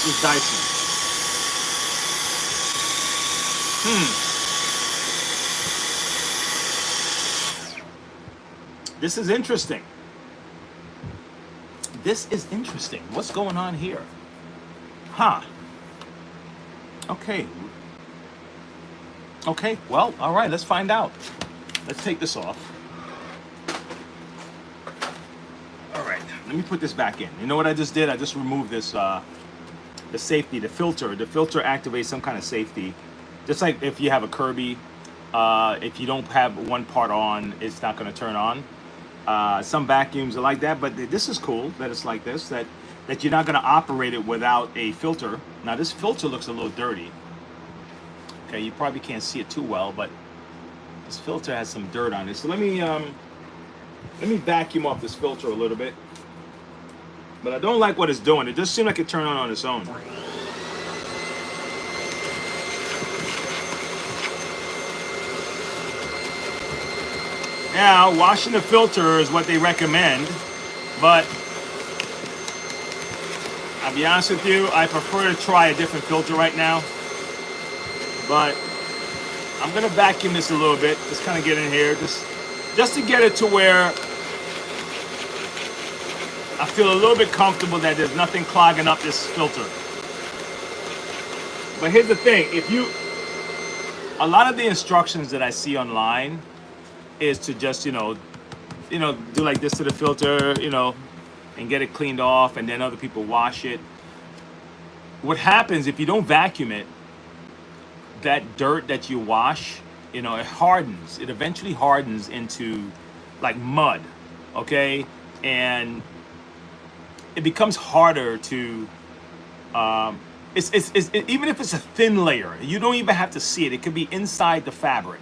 This Dyson. This is interesting. This is interesting. What's going on here? Huh. Okay. Okay, well, all right, let's find out. Let's take this off. All right, let me put this back in. You know what I just did? I just removed this, the safety, the filter. The filter activates some kind of safety. Just like if you have a Kirby, if you don't have one part on, it's not gonna turn on. Some vacuums are like that, but this is cool that it's like this, that you're not gonna operate it without a filter. Now this filter looks a little dirty. Okay, you probably can't see it too well, but this filter has some dirt on it. So let me vacuum off this filter a little bit. But I don't like what it's doing. It just seemed like it turned on its own. Now, washing the filter is what they recommend, but I'll be honest with you, I prefer to try a different filter right now. But I'm gonna vacuum this a little bit, just kind of get in here, just to get it to where I feel a little bit comfortable that there's nothing clogging up this filter. But here's the thing, a lot of the instructions that I see online is to just, do like this to the filter, and get it cleaned off, and then other people wash it. What happens if you don't vacuum it, that dirt that you wash, it hardens. It eventually hardens into like mud, okay? And it becomes harder to, even if it's a thin layer, you don't even have to see it. It could be inside the fabric.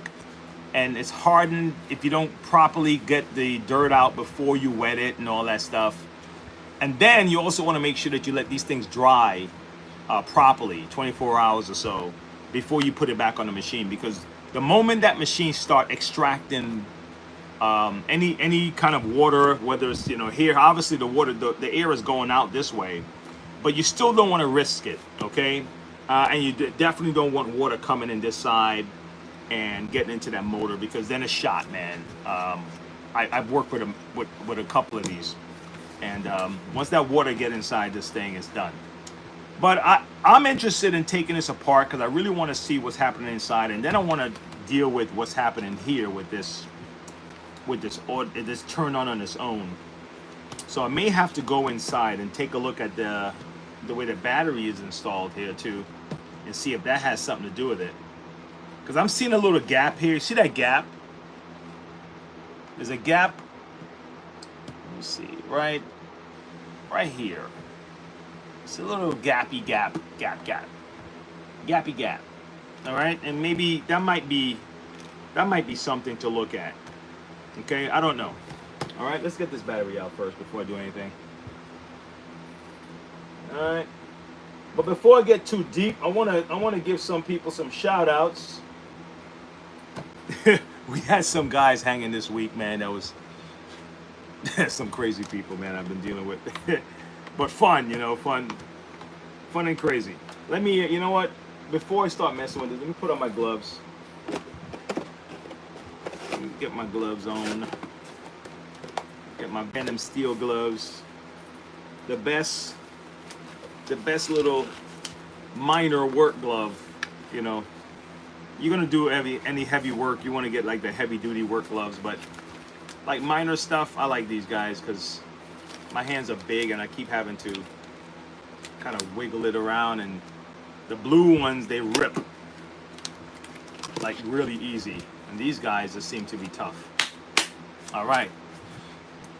And it's hardened if you don't properly get the dirt out before you wet it and all that stuff. And then you also want to make sure that you let these things dry properly, 24 hours or so, before you put it back on the machine. Because the moment that machine start extracting any kind of water, whether it's here, obviously the water, the air is going out this way, but you still don't want to risk it, okay? And you definitely don't want water coming in this side and getting into that motor, because then it's shot, man. I've worked with a couple of these, and once that water get inside this thing, it's done. But I'm interested in taking this apart because I really want to see what's happening inside, and then I want to deal with what's happening here with this turn on its own. So I may have to go inside and take a look at the way the battery is installed here too, and see if that has something to do with it. Because I'm seeing a little gap here. See that gap? There's a gap. Let me see, right here. It's a little gappy gap. All right, and maybe that might be something to look at. Okay, I don't know. All right, let's get this battery out first before I do anything. All right, but before I get too deep, I wanna give some people some shout outs. We had some guys hanging this week, man. That was some crazy people, man, I've been dealing with. But fun, fun and crazy. Let me, you know what? Before I start messing with this, let me put on my gloves. Let me get my gloves on. Get my Venom steel gloves. The best little minor work glove, You're gonna do any heavy work, you want to get like the heavy duty work gloves, but like minor stuff, I like these guys because my hands are big and I keep having to kind of wiggle it around, and the blue ones, they rip like really easy, and these guys just seem to be tough. All right,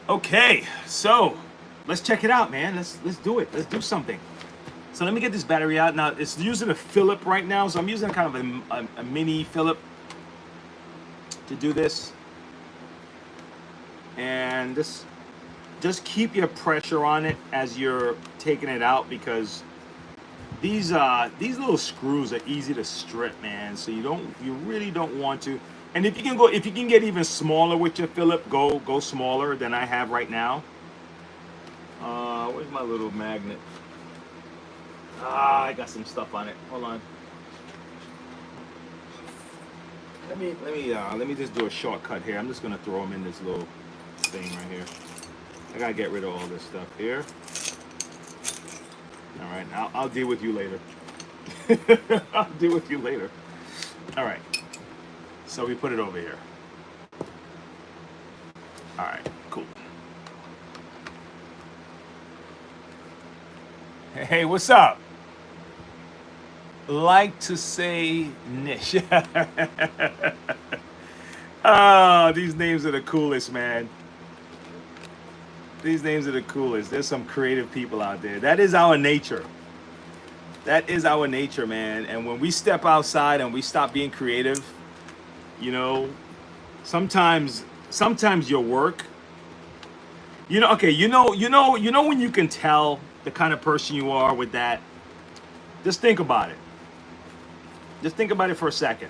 okay, so let's check it out, man. Let's do it. Let's do something. So let me get this battery out. Now it's using a Phillip right now, so I'm using kind of a mini Phillip to do this. And just keep your pressure on it as you're taking it out, because these little screws are easy to strip, man. So you really don't want to. And if you can get even smaller with your Phillip, go smaller than I have right now. Where's my little magnet? I got some stuff on it. Hold on. Let me just do a shortcut here. I'm just gonna throw them in this little thing right here. I gotta get rid of all this stuff here. All right, I'll deal with you later. I'll deal with you later. All right. So we put it over here. All right, cool. Hey, what's up? Like to say Nish. Oh, these names are the coolest, man. These names are the coolest. There's some creative people out there. That is our nature. That is our nature, man. And when we step outside and we stop being creative, you know, sometimes your work, okay, you know when you can tell the kind of person you are with that. Just think about it. Just think about it for a second.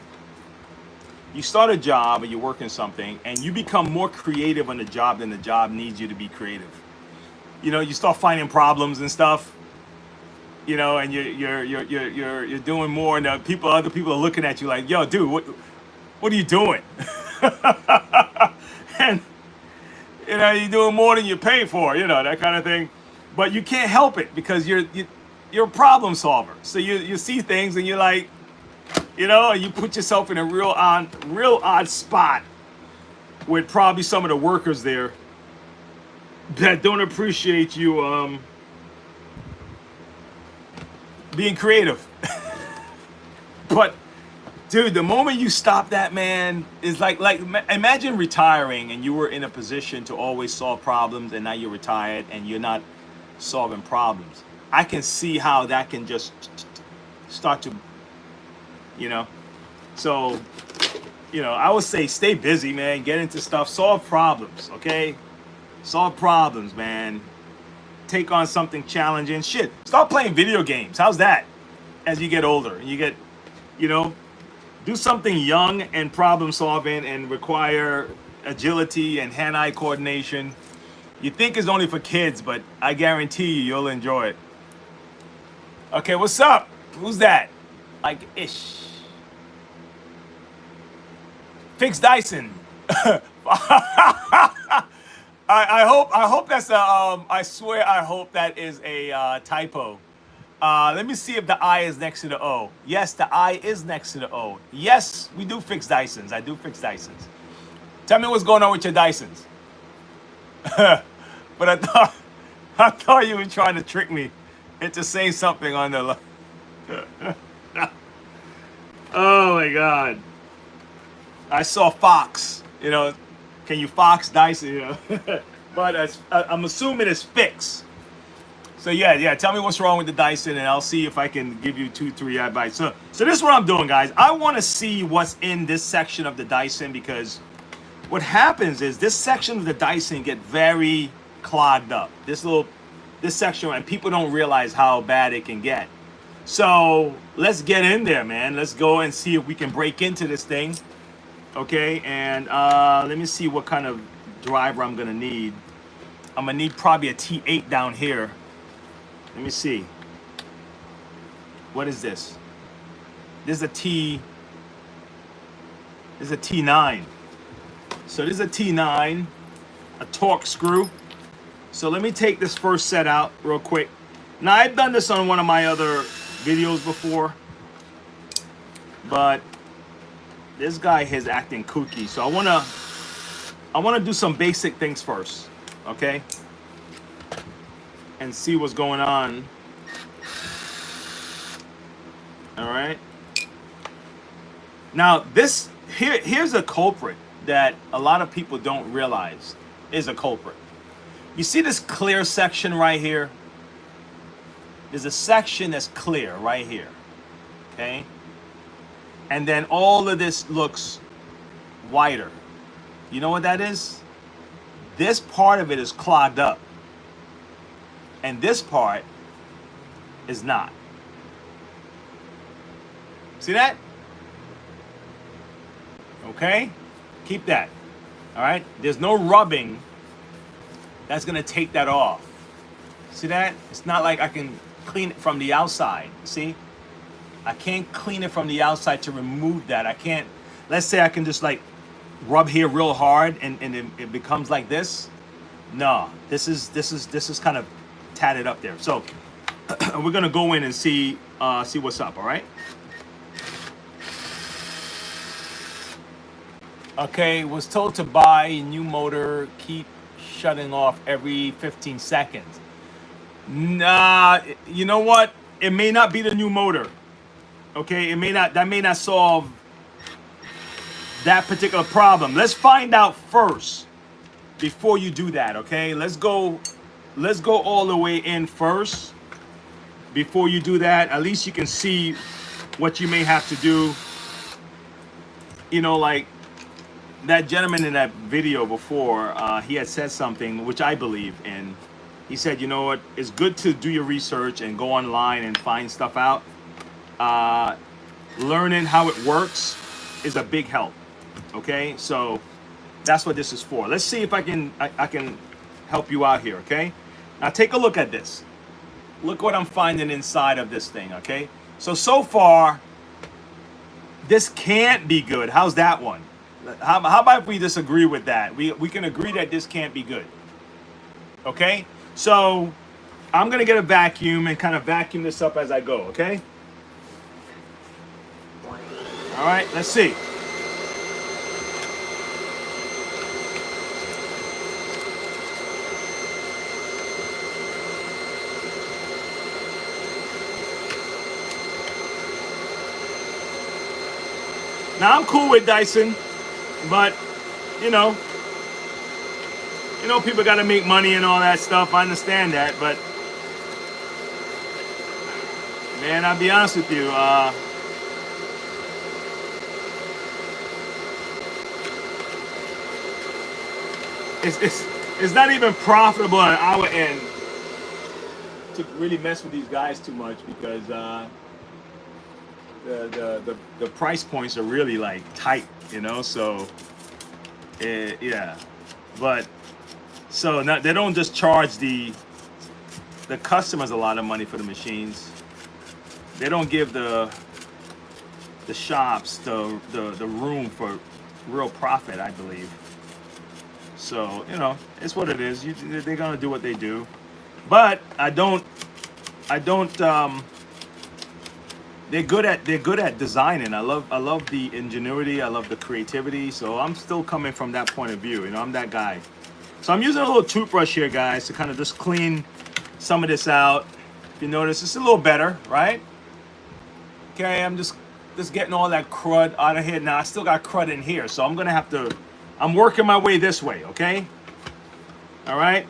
You start a job and you're working something and you become more creative on the job than the job needs you to be creative. You start finding problems and stuff, and you're doing more, and other people are looking at you like, yo, dude, what are you doing? And you're doing more than you pay for, that kind of thing. But you can't help it because you're a problem solver. So you see things and you're like, you put yourself in a real odd spot with probably some of the workers there that don't appreciate you being creative. But dude, the moment you stop that, man, is like imagine retiring and you were in a position to always solve problems, and now you're retired and you're not solving problems. I can see how that can just start to, so, I would say stay busy, man. Get into stuff, solve problems, okay? Solve problems, man. Take on something challenging. Shit, start playing video games. How's that? As you get older, and you get, do something young and problem solving and require agility and hand-eye coordination. You think it's only for kids, but I guarantee you'll enjoy it. Okay, what's up? Who's that? Like ish. Fix Dyson. I hope that's I swear I hope that is a typo. Let me see if the I is next to the O. Yes, the I is next to the O. Yes, we do fix Dysons. I do fix Dysons. Tell me what's going on with your Dysons. But I thought you were trying to trick me into saying something on the. Oh my God! I saw Fox. Can you Fox Dyson? But I'm assuming it's fix. So yeah. Tell me what's wrong with the Dyson, and I'll see if I can give you 2-3 advice. So this is what I'm doing, guys. I want to see what's in this section of the Dyson, because what happens is this section of the Dyson get very clogged up. This section, and people don't realize how bad it can get. So let's get in there, man. Let's go and see if we can break into this thing. Okay, and let me see what kind of driver I'm gonna need. I'm gonna need probably a T8 down here. Let me see. What is this? This is a T9. So this is a T9, a torque screw. So let me take this first set out real quick. Now I've done this on one of my other videos before, but this guy is acting kooky. So I wanna do some basic things first, okay? And see what's going on. All right. Now here's a culprit that a lot of people don't realize is a culprit. You see this clear section right here? There's a section that's clear right here, okay? And then all of this looks whiter. You know what that is? This part of it is clogged up. And this part is not. See that? Okay? Keep that. All right? There's no rubbing that's gonna take that off. See that? It's not like I can clean it from the outside. See, I can't clean it from the outside to remove that. I can't. Let's say I can just like rub here real hard and it becomes like this. No, this is kind of tatted up there. So we're gonna go in and see what's up. All right. Okay, was told to buy a new motor, keep shutting off every 15 seconds. Nah, you know what? It may not be the new motor. Okay, that may not solve that particular problem. Let's find out first before you do that, okay? Let's go all the way in first before you do that. At least you can see what you may have to do. You know, like that gentleman in that video before, he had said something which I believe in. He said, you know what, it's good to do your research and go online and find stuff out. Learning how it works is a big help. Okay, so that's what this is for. Let's see if I can help you out here. Okay, now take a look at this. Look what I'm finding inside of this thing. Okay, so far this can't be good. How's that one? How about if we disagree with that? We can agree that this can't be good. Okay, so I'm gonna get a vacuum and kind of vacuum this up as I go. Okay. All right, let's see. Now I'm cool with Dyson, but you know people got to make money and all that stuff. I understand that, but man, I'll be honest with you. It's not even profitable on our end to really mess with these guys too much because the price points are really like tight, so yeah. But so now they don't just charge the customers a lot of money for the machines. They don't give the shops the room for real profit, I believe. So it's what it is. They're gonna do what they do, but I don't. They're good at designing. I love the ingenuity. I love the creativity. So I'm still coming from that point of view. I'm that guy. So I'm using a little toothbrush here, guys, to kind of just clean some of this out. If you notice, it's a little better, right? Okay, I'm just getting all that crud out of here. Now I still got crud in here, so I'm gonna have to. I'm working my way this way, okay? All right.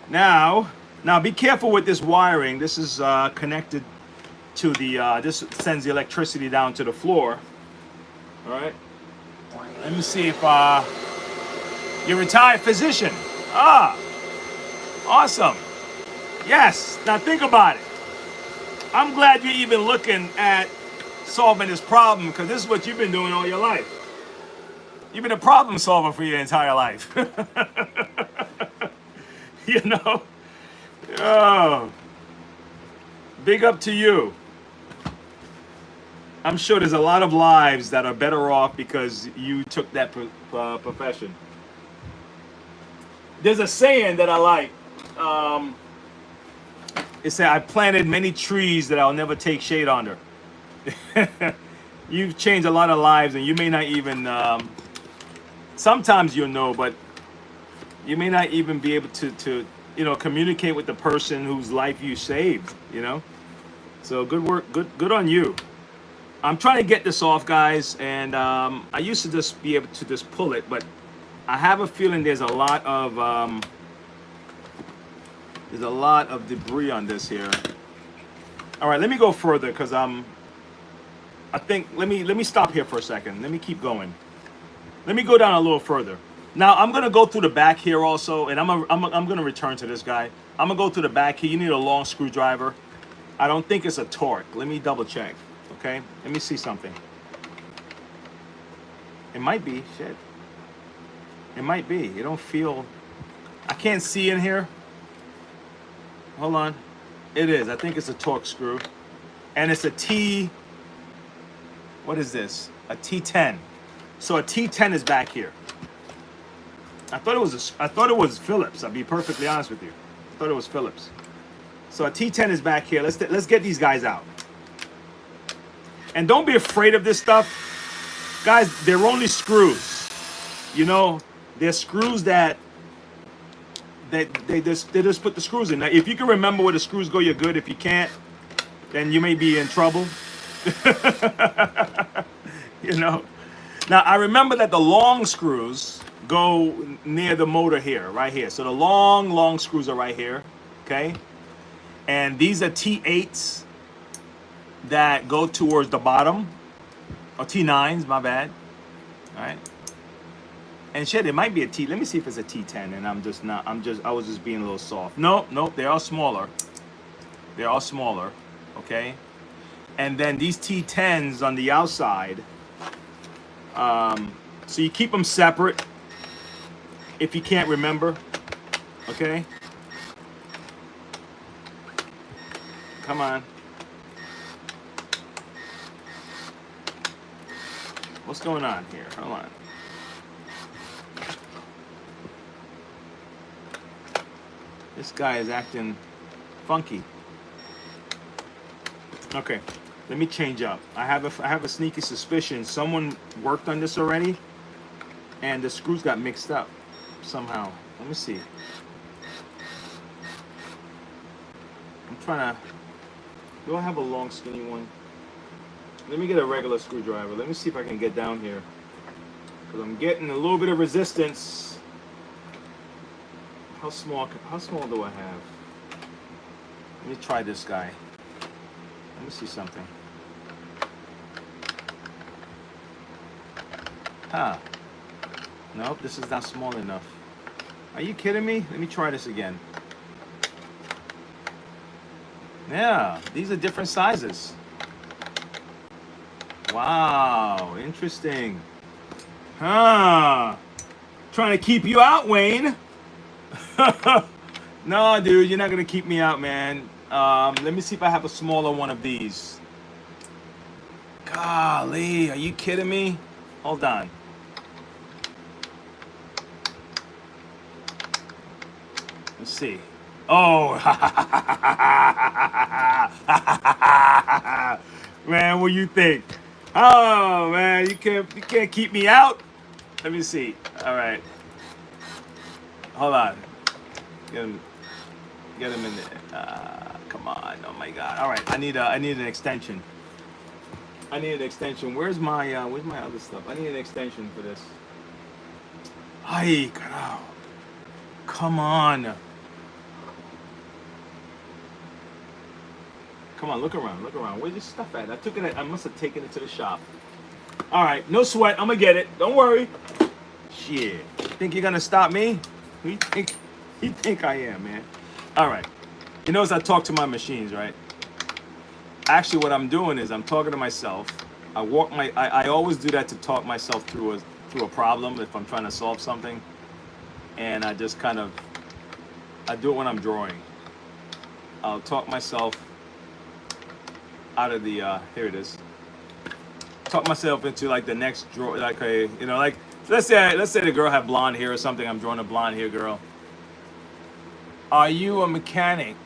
Now be careful with this wiring. This is connected to the. This sends the electricity down to the floor. All right. Let me see if you're a retired physician. Awesome. Yes. Now think about it. I'm glad you're even looking at solving this problem because this is what you've been doing all your life. You've been a problem solver for your entire life. Oh, big up to you. I'm sure there's a lot of lives that are better off because you took that profession. There's a saying that I like. It said, I planted many trees that I'll never take shade under. You've changed a lot of lives and you may not even... sometimes you'll know, but you may not even be able to communicate with the person whose life you saved, So good work, good on you. I'm trying to get this off, guys, and I used to just be able to just pull it, but I have a feeling there's a lot of debris on this here. All right, let me go further because I think let me stop here for a second. Let me keep going. Let me go down a little further. Now I'm gonna go through the back here also, and I'm gonna return to this guy. I'm gonna go through the back here. You need a long screwdriver. I don't think it's a torque. Let me double check. Okay, let me see something. It might be. Shit. It might be. You don't feel. I can't see in here. Hold on. It is. I think it's a Torx screw, and it's a T. What is this? A T10. So a T10 is back here. I thought it was Phillips. I'll be perfectly honest with you. I thought it was Phillips. So a T10 is back here. Let's get these guys out. And don't be afraid of this stuff, guys. They're only screws. You know, they're screws that they just put the screws in. Now, if you can remember where the screws go, you're good. If you can't, then you may be in trouble. You know. Now I remember that the long screws go near the motor here, right here. So the long screws are right here, okay? And these are T8s that go towards the bottom, or T9s, my bad. All right. And shit, it might be a T. Let me see if it's a T10, and I was just being a little soft. Nope, they are smaller. They are smaller, okay? And then these T10s on the outside, so you keep them separate if you can't remember, okay? Come on. What's going on here? Hold on. This guy is acting funky. Okay, let me change up. I have a sneaky suspicion someone worked on this already, and the screws got mixed up somehow. Let me see. I'm trying to. Do I have a long, skinny one? Let me get a regular screwdriver. Let me see if I can get down here, because I'm getting a little bit of resistance. How small do I have? Let me try this guy. Let me see something. Huh. Nope, this is not small enough. Are you kidding me? Let me try this again. Yeah, these are different sizes. Wow, interesting. Huh. Trying to keep you out, Wayne. No, dude, you're not gonna keep me out, man. Let me see if I have a smaller one of these. Golly, are you kidding me? Hold on. Let's see. Oh, man, what do you think? Oh man, you can't keep me out. Let me see. All right, hold on. Get him in there. Come on. Oh my God. All right, I need an extension. I need an extension. Where's my other stuff? I need an extension for this. Ay, carajo. Come on. Come on, look around. Where's your stuff at? I must have taken it to the shop. All right, no sweat. I'm gonna get it. Don't worry. Shit. Think you're gonna stop me? Who you think I am, man? All right. You notice I talk to my machines, right? Actually, what I'm doing is I'm talking to myself. I always do that to talk myself through a problem if I'm trying to solve something, and I just I do it when I'm drawing. I'll talk myself out of the here it is. Talk myself into like the next draw, like let's say the girl had blonde hair or something. I'm drawing a blonde hair girl. Are you a mechanic?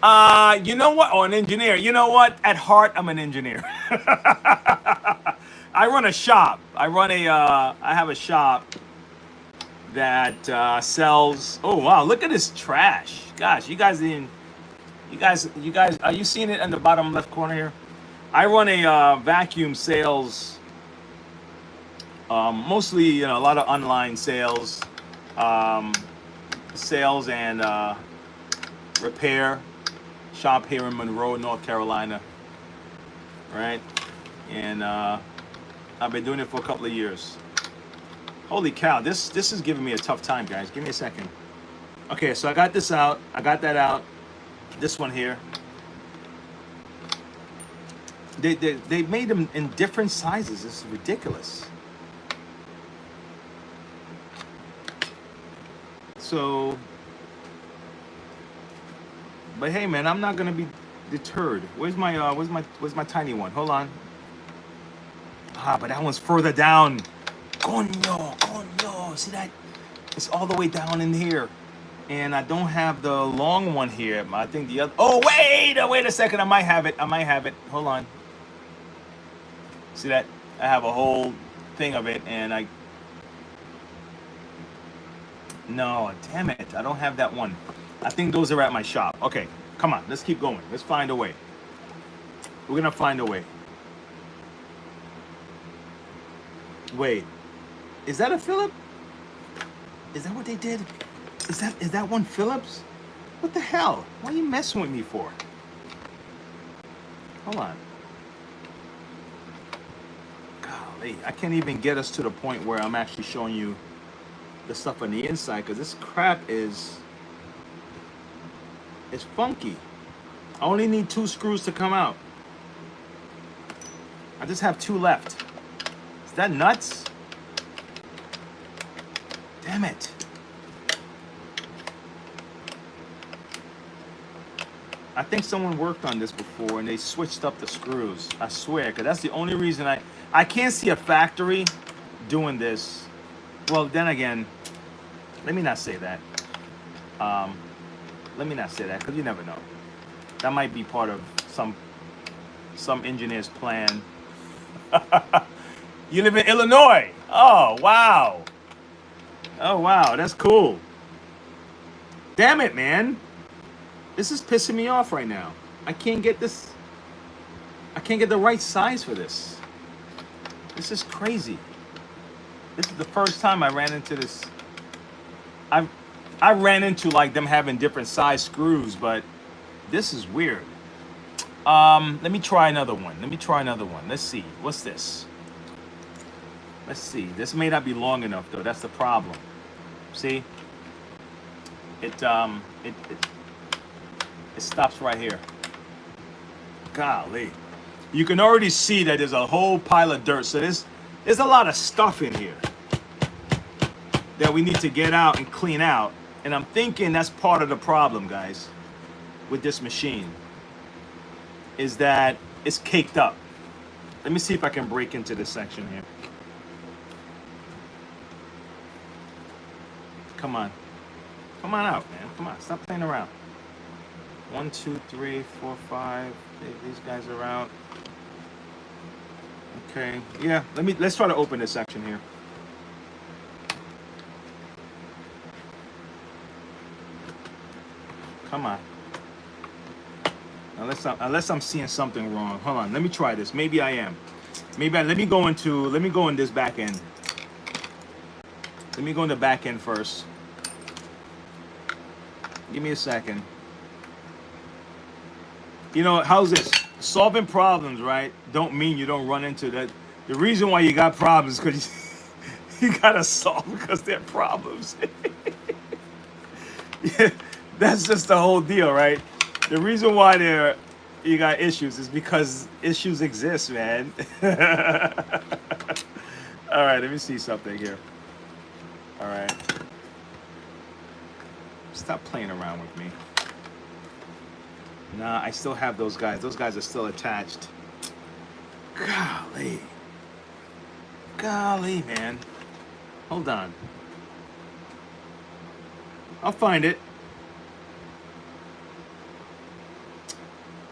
You know what? Or an engineer. You know what? At heart, I'm an engineer. I run a shop. I have a shop that sells. Oh wow! Look at this trash. Gosh, you guys, are you seeing it in the bottom left corner here? I run a vacuum sales. Mostly, a lot of online sales, sales and repair shop here in Monroe, North Carolina. Right, and I've been doing it for a couple of years. Holy cow, this is giving me a tough time, guys. Give me a second. Okay, so I got this out. I got that out. This one here. They made them in different sizes. It's ridiculous. So But hey, man, I'm not gonna be deterred. Where's my tiny one? Hold on. Ah, but that one's further down. Coño, coño. See that? It's all the way down in here. And I don't have the long one here. I think the other. Oh, wait a second. I might have it. Hold on. See that? I have a whole thing of it, and no, damn it. I don't have that one. I think those are at my shop. Okay, come on. Let's keep going. Let's find a way. We're going to find a way. Wait. Is that a Philip? Is that what they did? Is that one Phillips? What the hell? Why are you messing with me for? Hold on. Golly, I can't even get us to the point where I'm actually showing you the stuff on the inside, because this crap is funky. I only need 2 screws to come out. I just have 2 left. Is that nuts? Damn it. I think someone worked on this before and they switched up the screws. I swear, because that's the only reason I can't see a factory doing this. Well, then again, let me not say that. Let me not say that, because you never know. That might be part of some engineer's plan. You live in Illinois. Oh, wow. Oh, wow. That's cool. Damn it, man. This is pissing me off right now. I can't get this. I can't get the right size for this. This is crazy. This is the first time I ran into this. I ran into like them having different size screws, but this is weird. Let me try another one. Let's see. What's this? Let's see. This may not be long enough though. That's the problem. See? It stops right here. Golly. You can already see that there's a whole pile of dirt. So there's a lot of stuff in here that we need to get out and clean out. And I'm thinking that's part of the problem, guys, with this machine, is that it's caked up. Let me see if I can break into this section here. Come on. Come on out, man. Come on. Stop playing around. 1, 2, 3, 4, 5. These guys are out. Okay. Yeah. Let's try to open this section here. Come on. Unless I'm seeing something wrong. Hold on. Let me try this. Maybe I am. Let me go in this back end. Let me go in the back end first. Give me a second. You know, how's this? Solving problems, right? Don't mean you don't run into that. The reason why you got problems is because you gotta solve because they're problems. Yeah, that's just the whole deal, right? The reason why you got issues is because issues exist, man. All right, let me see something here. All right. Stop playing around with me. Nah, I still have those guys. Those guys are still attached. Golly. Golly, man. Hold on. I'll find it.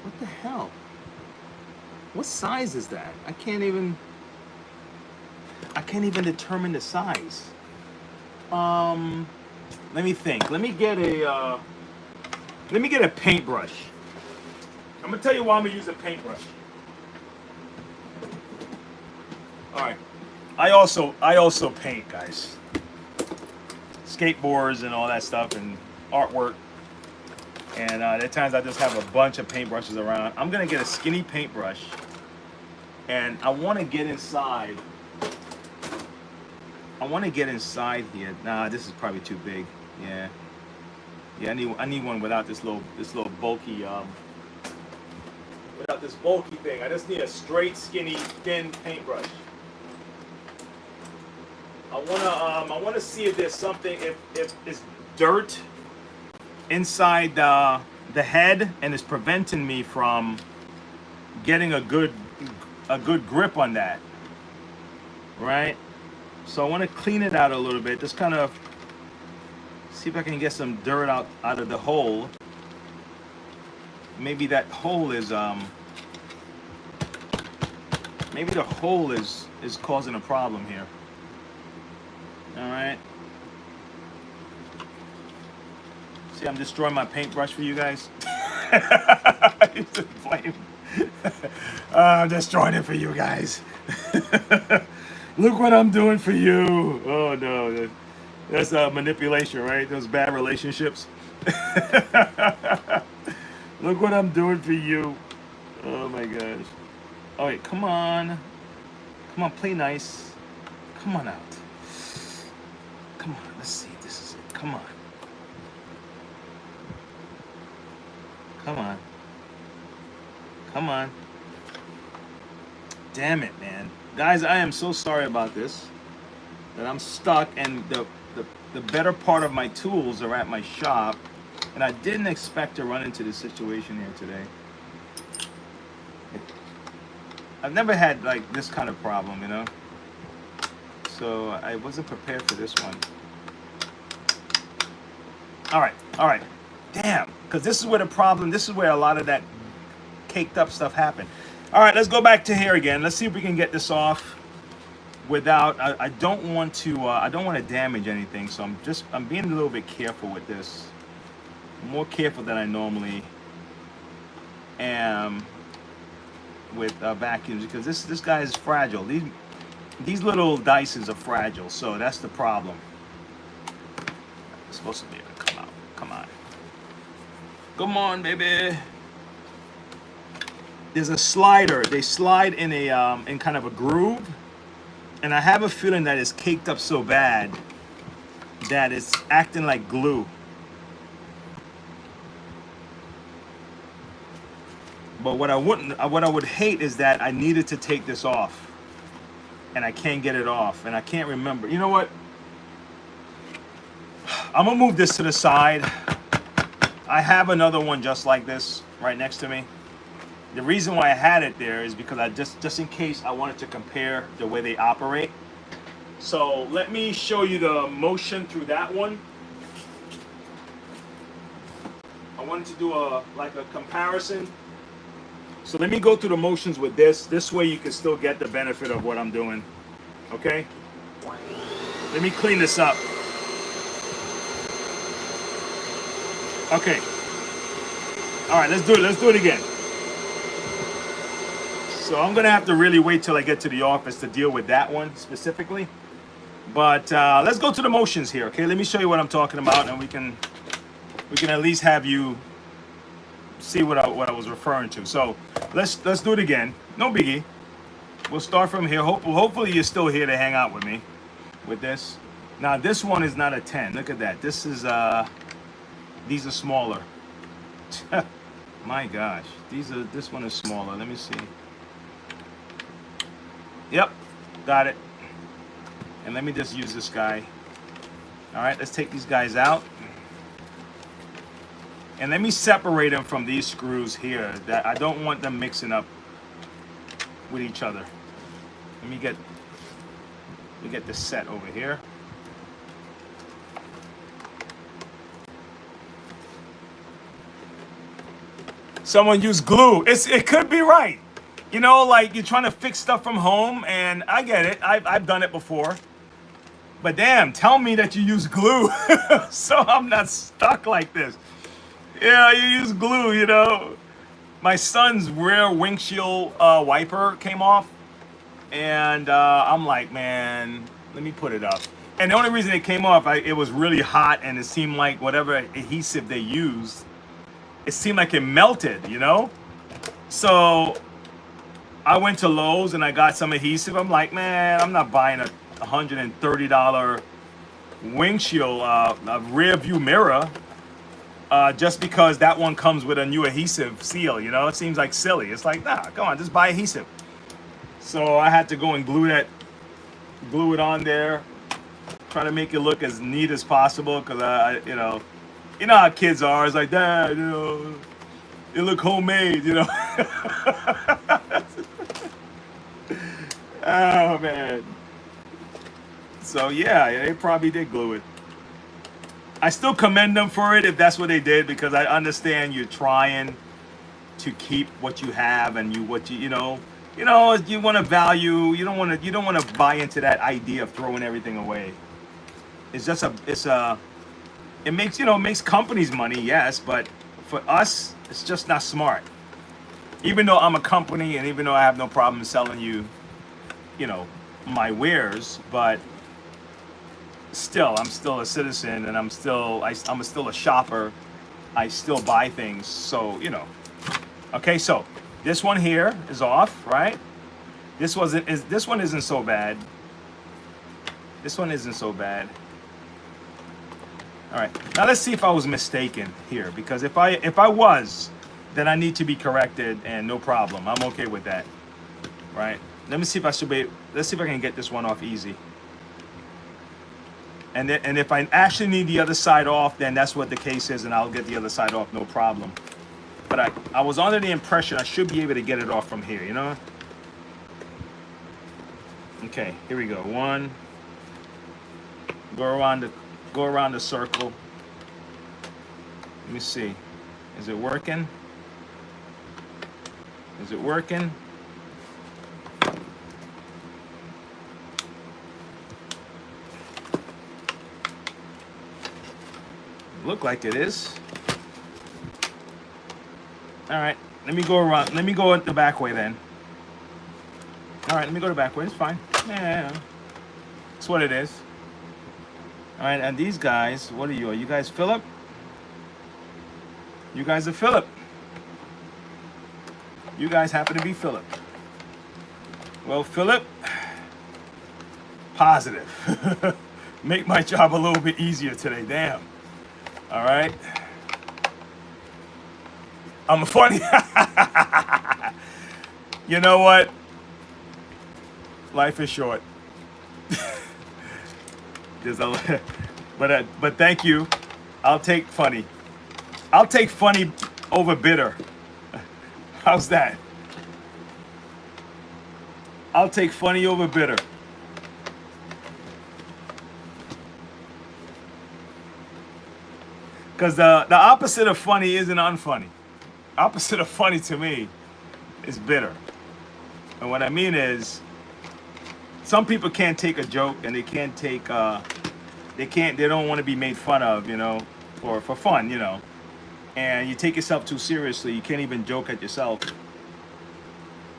What the hell? What size is that? I can't even determine the size. Let me think. Let me get a paintbrush. I'm gonna tell you why I'm gonna use a paintbrush. All right. I also paint, guys. Skateboards and all that stuff and artwork. And at times I just have a bunch of paintbrushes around. I'm gonna get a skinny paintbrush, and I want to get inside. Here. Nah, this is probably too big. Yeah. I need one without this little bulky without this bulky thing. I just need a straight, skinny, thin paintbrush. I wanna see if there's something, if it's dirt inside the head, and it's preventing me from getting a good grip on that, right? So I want to clean it out a little bit. Just kind of see if I can get some dirt out of the hole. Maybe that hole is maybe the hole is causing a problem here. All right. See, I'm destroying my paintbrush for you guys. I'm destroying it for you guys. Look what I'm doing for you. Oh no, that's manipulation, right? Those bad relationships. Look what I'm doing for you. Oh my gosh. All right, come on. Come on, play nice. Come on out. Come on, let's see if this is it. Come on. Come on. Come on. Damn it, man. Guys, I am so sorry about this. That I'm stuck, and the better part of my tools are at my shop. And I didn't expect to run into this situation here today. I've never had like this kind of problem, you know? So I wasn't prepared for this one. All right. Damn, because this is where the problem, this is where a lot of that caked up stuff happened. All right, let's go back to here again. Let's see if we can get this off without, I don't want to damage anything. So I'm being a little bit careful with this. More careful than I normally am with vacuums, because this guy is fragile. These little Dysons are fragile, so that's the problem. It's supposed to be able to come out. Come on, baby. There's a slider. They slide in a in kind of a groove, and I have a feeling that it's caked up so bad that it's acting like glue. But what I would hate is that I needed to take this off, and I can't get it off, and I can't remember. You know what? I'm gonna move this to the side. I have another one just like this right next to me. The reason why I had it there is because I just in case I wanted to compare the way they operate. So let me show you the motion through that one. I wanted to do a comparison. So let me go through the motions with this. This way you can still get the benefit of what I'm doing. Okay? Let me clean this up. Okay. All right, let's do it. Let's do it again. So I'm gonna have to really wait till I get to the office to deal with that one specifically. But let's go to the motions here. Okay, let me show you what I'm talking about, and we can at least have you see what I was referring to. So let's do it again. No biggie. We'll start from here. Hopefully you're still here to hang out with me with this. Now this one is not a 10. Look at that. This is these are smaller. My gosh, this one is smaller. Let me see. Yep, got it. And let me just use this guy. All right, let's take these guys out. And let me separate them from these screws here. That I don't want them mixing up with each other. Let me get this set over here. Someone used glue. It could be right. You know, like you're trying to fix stuff from home, and I get it. I've done it before. But damn, tell me that you use glue so I'm not stuck like this. Yeah, you use glue, you know. My son's rear windshield wiper came off, and I'm like, man, let me put it up. And the only reason it came off, it was really hot, and it seemed like whatever adhesive they used, it seemed like it melted, you know? So I went to Lowe's and I got some adhesive. I'm like, man, I'm not buying a $130 windshield, a rear view mirror, just because that one comes with a new adhesive seal, you know? It seems like silly. It's like, nah, come on, just buy adhesive. So I had to go and glue it on there, try to make it look as neat as possible, because you know, You know how kids are. It's like, Dad, it look homemade, Oh man. So yeah, they probably did glue it. I still commend them for it if that's what they did, because I understand you're trying to keep what you have, and you want to value. You don't want to buy into that idea of throwing everything away. It makes companies money, yes, but for us, it's just not smart. Even though I'm a company, and even though I have no problem selling you, you know, my wares, but still, I'm still a citizen, and I'm still a shopper. I still buy things, so Okay, so this one here is off, right? This one isn't so bad. This one isn't so bad. All right, now let's see if I was mistaken here, because if I was, then I need to be corrected, and no problem. I'm okay with that, right? Let me see if I should be. Let's see if I can get this one off easy. And if I actually need the other side off, then that's what the case is, and I'll get the other side off, no problem. But I was under the impression I should be able to get it off from here, Okay, here we go. One. Go around the circle. Let me see. Is it working? Is it working? Look like it is. All right, let me go around. Let me go the back way then. All right, let me go the back way. It's fine. Yeah, that's what it is. All right, and these guys, what are you? Are you guys Philip? You guys are Philip. You guys happen to be Philip. Well, Philip, positive. Make my job a little bit easier today. Damn. All right. I'm funny. You know what? Life is short. But thank you. I'll take funny. I'll take funny over bitter. How's that? I'll take funny over bitter. Because the opposite of funny isn't unfunny. Opposite of funny to me is bitter. And what I mean is, some people can't take a joke, and they don't want to be made fun of, for fun, And you take yourself too seriously, you can't even joke at yourself.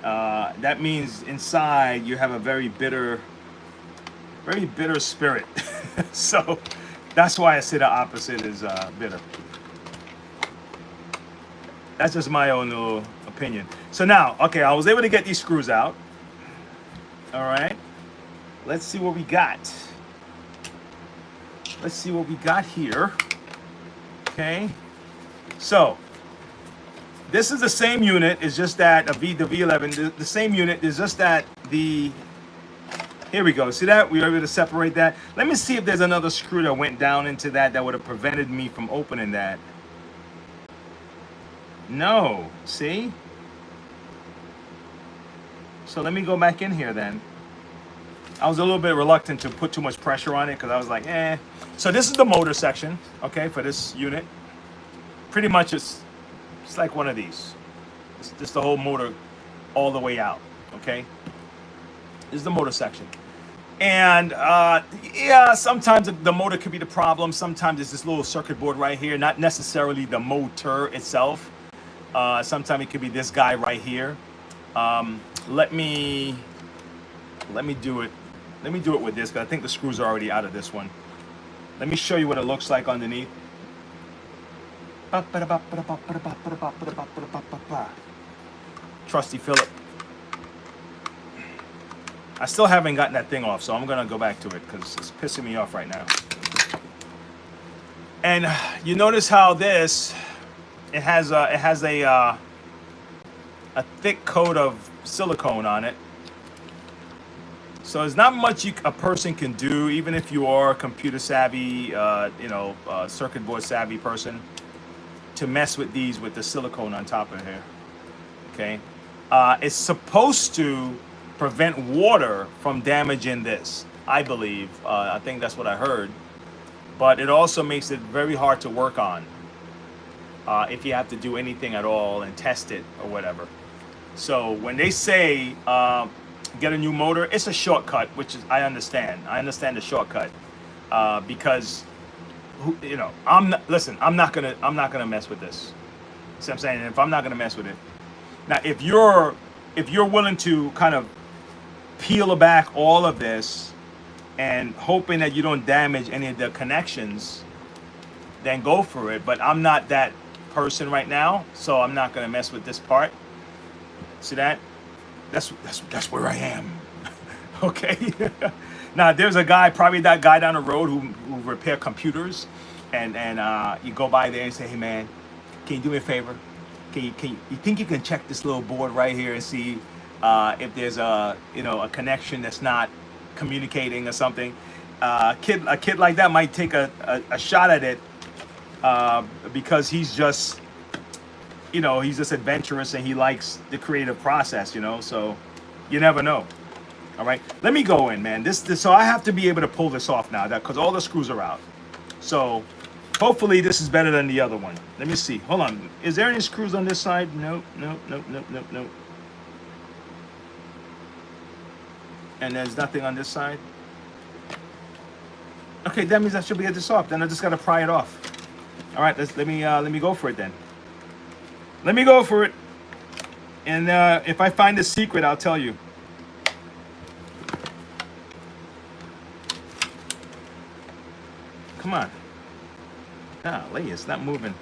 That means inside you have a very bitter spirit. So that's why I say the opposite is bitter. That's just my own little opinion. So now, okay, I was able to get these screws out. All right. Let's see what we got. Let's see what we got here. Okay. So this is the same unit. It's just that the V11, the same unit. Is just that here we go. See that? We were able to separate that. Let me see if there's another screw that went down into that would have prevented me from opening that. No. See? So let me go back in here then. I was a little bit reluctant to put too much pressure on it, because I was like, eh. So this is the motor section, okay, for this unit. Pretty much it's like one of these. It's just the whole motor all the way out, okay? This is the motor section. And yeah, sometimes the motor could be the problem. Sometimes it's this little circuit board right here, not necessarily the motor itself. Sometimes it could be this guy right here. Let me do it. Let me do it with this, because I think the screws are already out of this one. Let me show you what it looks like underneath. Trusty Philip. I still haven't gotten that thing off, so I'm gonna go back to it because it's pissing me off right now. And you notice how this, it has a thick coat of silicone on it. So there's not much a person can do, even if you are a computer savvy, circuit board savvy person, to mess with these with the silicone on top of here. Okay, it's supposed to prevent water from damaging this, I believe. I think that's what I heard. But it also makes it very hard to work on if you have to do anything at all and test it or whatever. So when they say get a new motor, it's a shortcut, which is I understand. I understand the shortcut because I'm not gonna mess with this. See what I'm saying? If I'm not gonna mess with it, now if you're willing to kind of peel back all of this and hoping that you don't damage any of the connections, then go for it. But I'm not that person right now, so I'm not gonna mess with this part. See that? That's where I am. Okay. Now there's a guy, probably that guy down the road who repair computers, and you go by there and say, hey man, can you do me a favor? You think you can check this little board right here and see if there's a connection that's not communicating or something? A kid like that might take a shot at it because he's just adventurous and he likes the creative process, so you never know. All right, let me go in, man. So I have to be able to pull this off now, because all the screws are out. So hopefully this is better than the other one. Let me see. Hold on. Is there any screws on this side? Nope. And there's nothing on this side. Okay, that means I should be able to this off. Then I just gotta pry it off. All right, let me go for it then. Let me go for it. And if I find the secret, I'll tell you. Come on. Golly, it's not moving.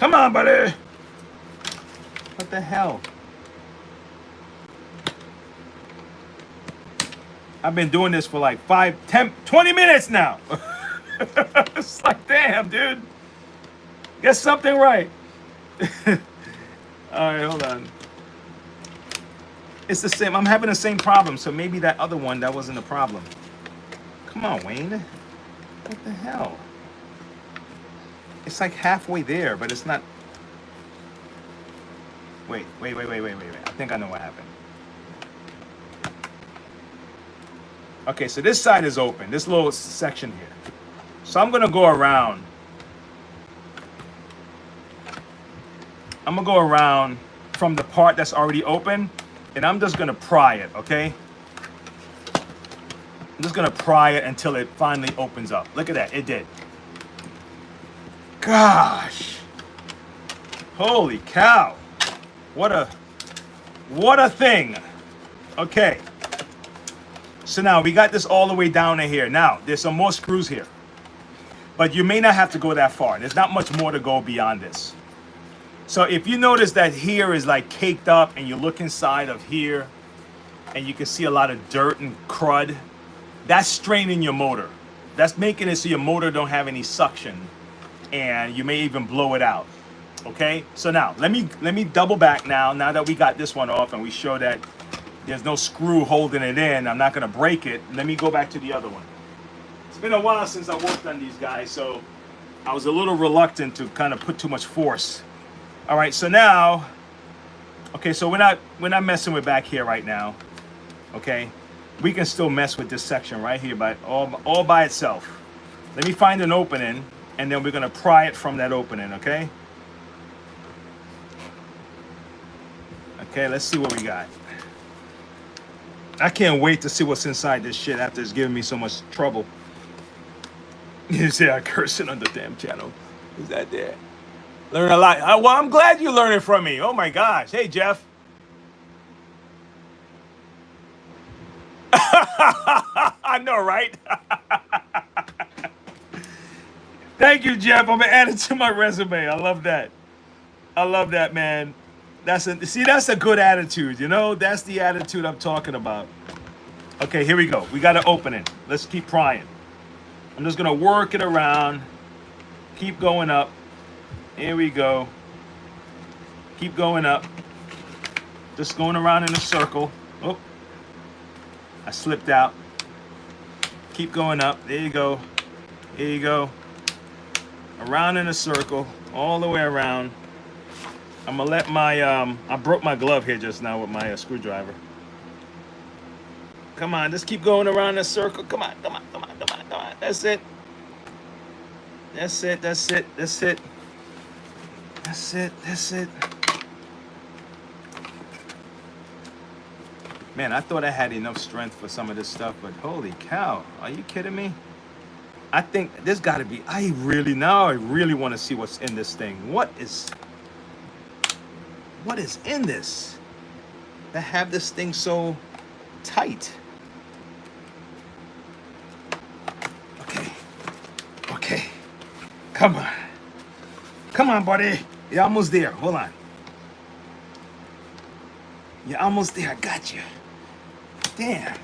Come on, buddy. What the hell? I've been doing this for like 5, 10, 20 minutes now. It's like, damn, dude. Get something right. All right, hold on. It's the same. I'm having the same problem, so maybe that other one, that wasn't a problem. Come on, Wayne. What the hell? It's like halfway there, but it's not. Wait. I think I know what happened. Okay, so this side is open, this little section here. So I'm gonna go around. I'm gonna go around from the part that's already open, and I'm just gonna pry it, okay? I'm just gonna pry it until it finally opens up. Look at that, it did. Gosh. Holy cow. What a thing. Okay. So now we got this all the way down to here. Now, there's some more screws here. But you may not have to go that far. There's not much more to go beyond this. So if you notice that here is like caked up and you look inside of here and you can see a lot of dirt and crud, that's straining your motor. That's making it so your motor don't have any suction and you may even blow it out. Okay? So now let me double back now that we got this one off and we show that there's no screw holding it in. I'm not gonna break it. Let me go back to the other one. It's been a while since I worked on these guys, so I was a little reluctant to kind of put too much force. All right, so now, okay, so we're not messing with back here right now. Okay, we can still mess with this section right here by all by itself. Let me find an opening, and then we're gonna pry it from that opening. Okay. Okay, let's see what we got. I can't wait to see what's inside this shit after it's giving me so much trouble. You see, I cursing on the damn channel. Is that there? Learn a lot. Well, I'm glad you learned it from me. Oh my gosh. Hey, Jeff. I know, right? Thank you, Jeff. I'm gonna add it to my resume. I love that. I love that, man. That's a good attitude, you know? That's the attitude I'm talking about. Okay, here we go. We got to open it. Let's keep prying. I'm just going to work it around. Keep going up. Here we go. Keep going up. Just going around in a circle. Oh. I slipped out. Keep going up. There you go. There you go. Around in a circle, all the way around. I'm gonna let my I broke my glove here just now with my screwdriver. Come on, just keep going around the circle. Come on, come on, come on, come on, come on. That's it. That's it. That's it. That's it. That's it. That's it. Man, I thought I had enough strength for some of this stuff, but holy cow, are you kidding me? I think there's got to be. I really want to see what's in this thing. What is in this that have this thing so tight? Okay. Okay. Come on. Come on, buddy. You're almost there. Hold on. You're almost there. I got you. Damn.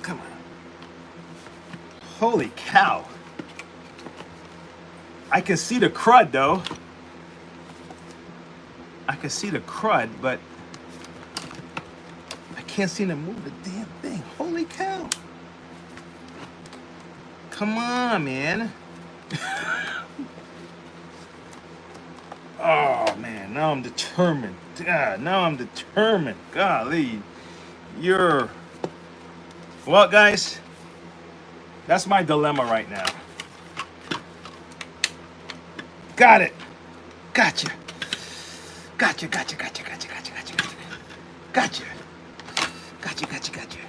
Come on. Holy cow. I can see the crud though. I can see the crud, but I can't seem to move the damn thing. Holy cow. Come on, man. Oh man, now I'm determined. God, now I'm determined. Golly. Well, guys, that's my dilemma right now. Got it. Gotcha. Gotcha, gotcha, gotcha, gotcha, gotcha, gotcha, gotcha. Gotcha. Gotcha, gotcha, gotcha.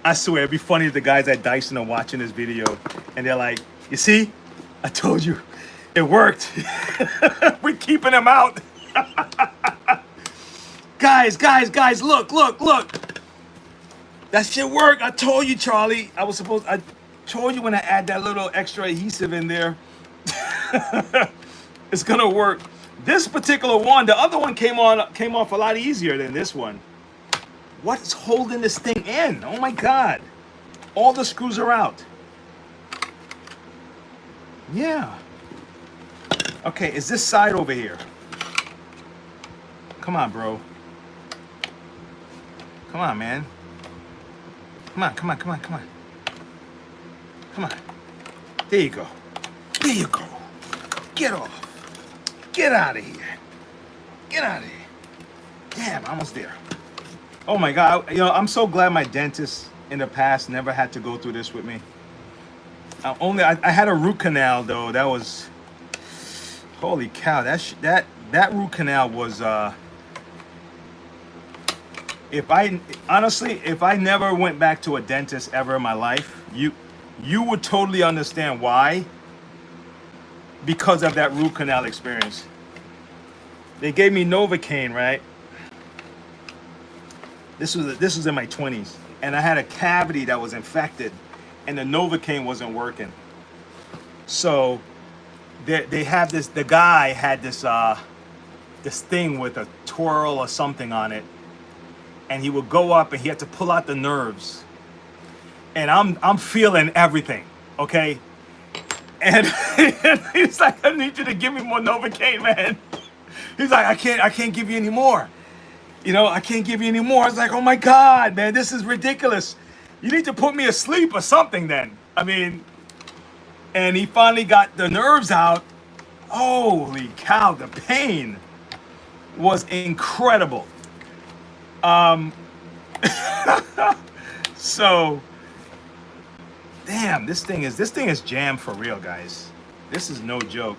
I swear, it'd be funny if the guys at Dyson are watching this video and they're like, you see? I told you. It worked. We're keeping him out. Guys, look. That shit worked. I told you, Charlie. I told you when I add that little extra adhesive in there, it's gonna work. This particular one, the other one came off a lot easier than this one. What is holding this thing in? Oh my God. All the screws are out. Yeah. Okay, is this side over here? Come on, bro. Come on, man. Come on. Come on. There you go. Get off. Get out of here. Damn, almost there. Oh my God, I'm so glad my dentist in the past never had to go through this with me. I had a root canal though. That was, holy cow. That root canal was. If I never went back to a dentist ever in my life, you would totally understand why. Because of that root canal experience. They gave me Novocaine, right? This was in my 20s, and I had a cavity that was infected, and the Novocaine wasn't working. So they have this. The guy had this thing with a twirl or something on it, and he would go up and he had to pull out the nerves. And I'm feeling everything, okay? And he's like, I need you to give me more Novocaine, man. He's like, I can't give you any more. I can't give you any more. I was like, oh my God, man, this is ridiculous. You need to put me asleep or something then. I mean, and he finally got the nerves out. Holy cow, the pain was incredible. So, damn, this thing is jammed for real, guys. This is no joke.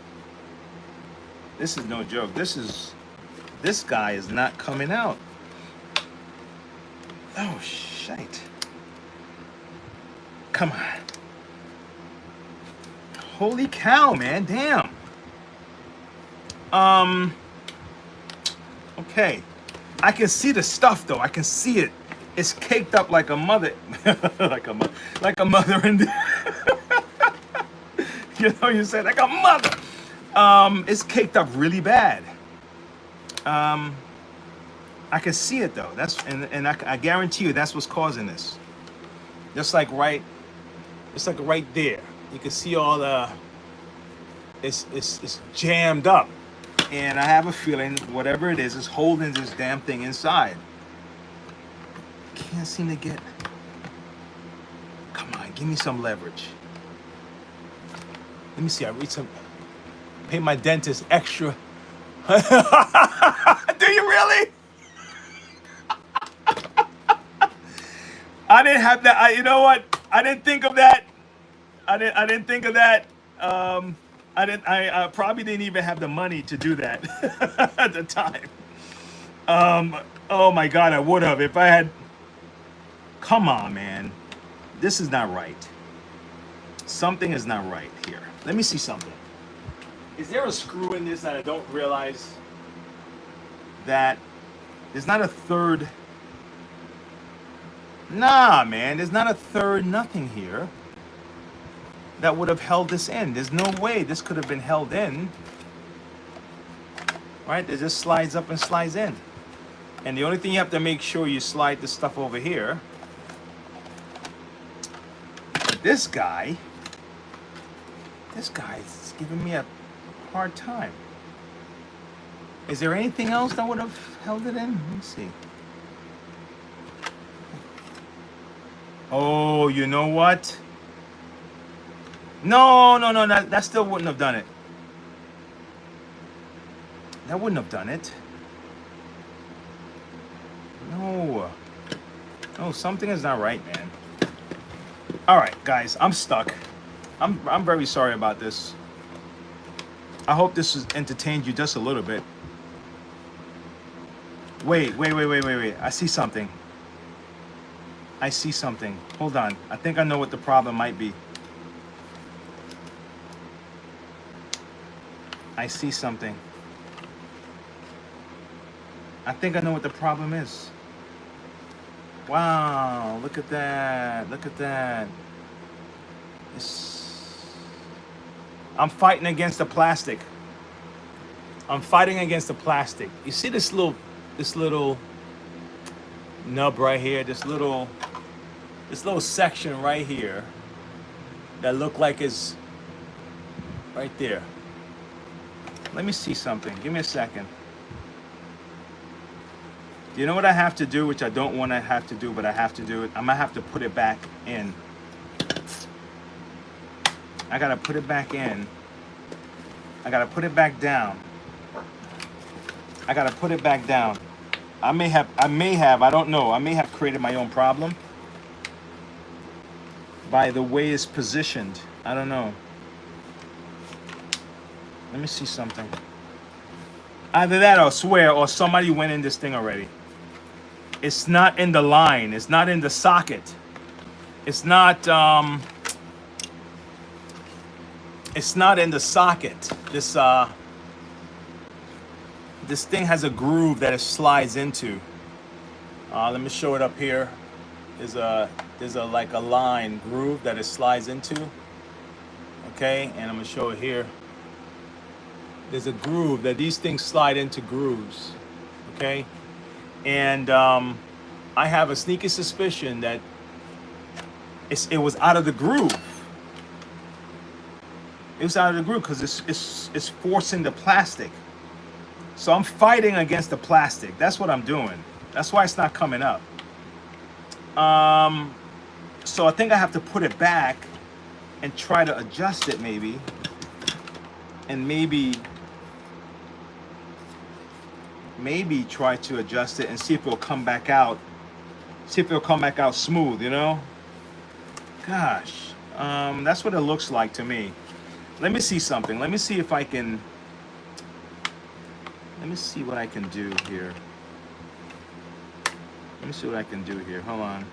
This guy is not coming out. Oh, shite. Come on. Holy cow, man. Damn. Okay. I can see the stuff, though. I can see it. It's caked up like a mother. like a mother in there. You said like a mother. It's caked up really bad. I can see it though. I guarantee you that's what's causing this. Just like right there. You can see all the. It's jammed up. And I have a feeling whatever it is holding this damn thing inside. Can't seem to get. Come on, give me some leverage. Let me see. I read some. Pay my dentist extra. Do you really? I didn't have that. You know what? I didn't think of that. I didn't think of that. I probably didn't even have the money to do that at the time. Oh my God, I would have if I had. Come on, man. This is not right. Something is not right here. Let me see something. Is there a screw in this that I don't realize? That there's not a third. Nah, man, there's not a third nothing here that would have held this in. There's no way this could have been held in. Right? It just slides up and slides in. And the only thing you have to make sure you slide this stuff over here. But this guy is giving me a hard time. Is there anything else that would have held it in? Let me see. Oh, you know what? No, that still wouldn't have done it. That wouldn't have done it. No, something is not right, man. All right, guys, I'm stuck. I'm very sorry about this. I hope this has entertained you just a little bit. Wait. I see something. Hold on. I think I know what the problem might be. I see something. I think I know what the problem is. Wow, look at that. I'm fighting against the plastic. You see this little nub right here, this little section right here that look like it's right there. Let me see something. Give me a second. You know what I have to do, which I don't want to have to do, but I have to do it? I'm going to have to put it back in. I got to put it back in. I got to put it back down. I may have, I don't know. I may have created my own problem by the way it's positioned. I don't know. Let me see something. Either that or swear or somebody went in this thing already. It's not in the line. It's not in the socket. It's not in the socket. This thing has a groove that it slides into. Let me show it up here. There's a like a line groove that it slides into. Okay, and I'm gonna show it here. There's a groove that these things slide into grooves. Okay, and I have a sneaky suspicion that it was out of the groove. It was out of the groove because it's forcing the plastic. So I'm fighting against the plastic. That's what I'm doing. That's why it's not coming up. So I think I have to put it back and try to adjust it maybe. And maybe try to adjust it and see if it'll come back out. See if it'll come back out smooth, you know? Gosh, that's what it looks like to me. Let me see something. Let me see if I can. Let me see what I can do here. Hold on.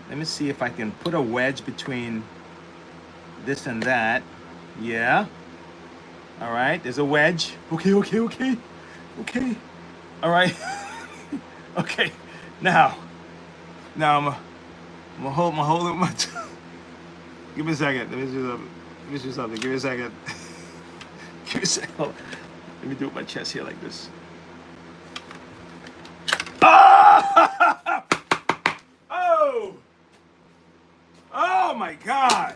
Let me see if I can put a wedge between this and that. Yeah. All right. There's a wedge. Okay. All right. Okay. Now I'm holding my. Give me a second. Let me do something. Give me a second. Hold on. Let me do it with my chest here like this. Ah! Oh my God.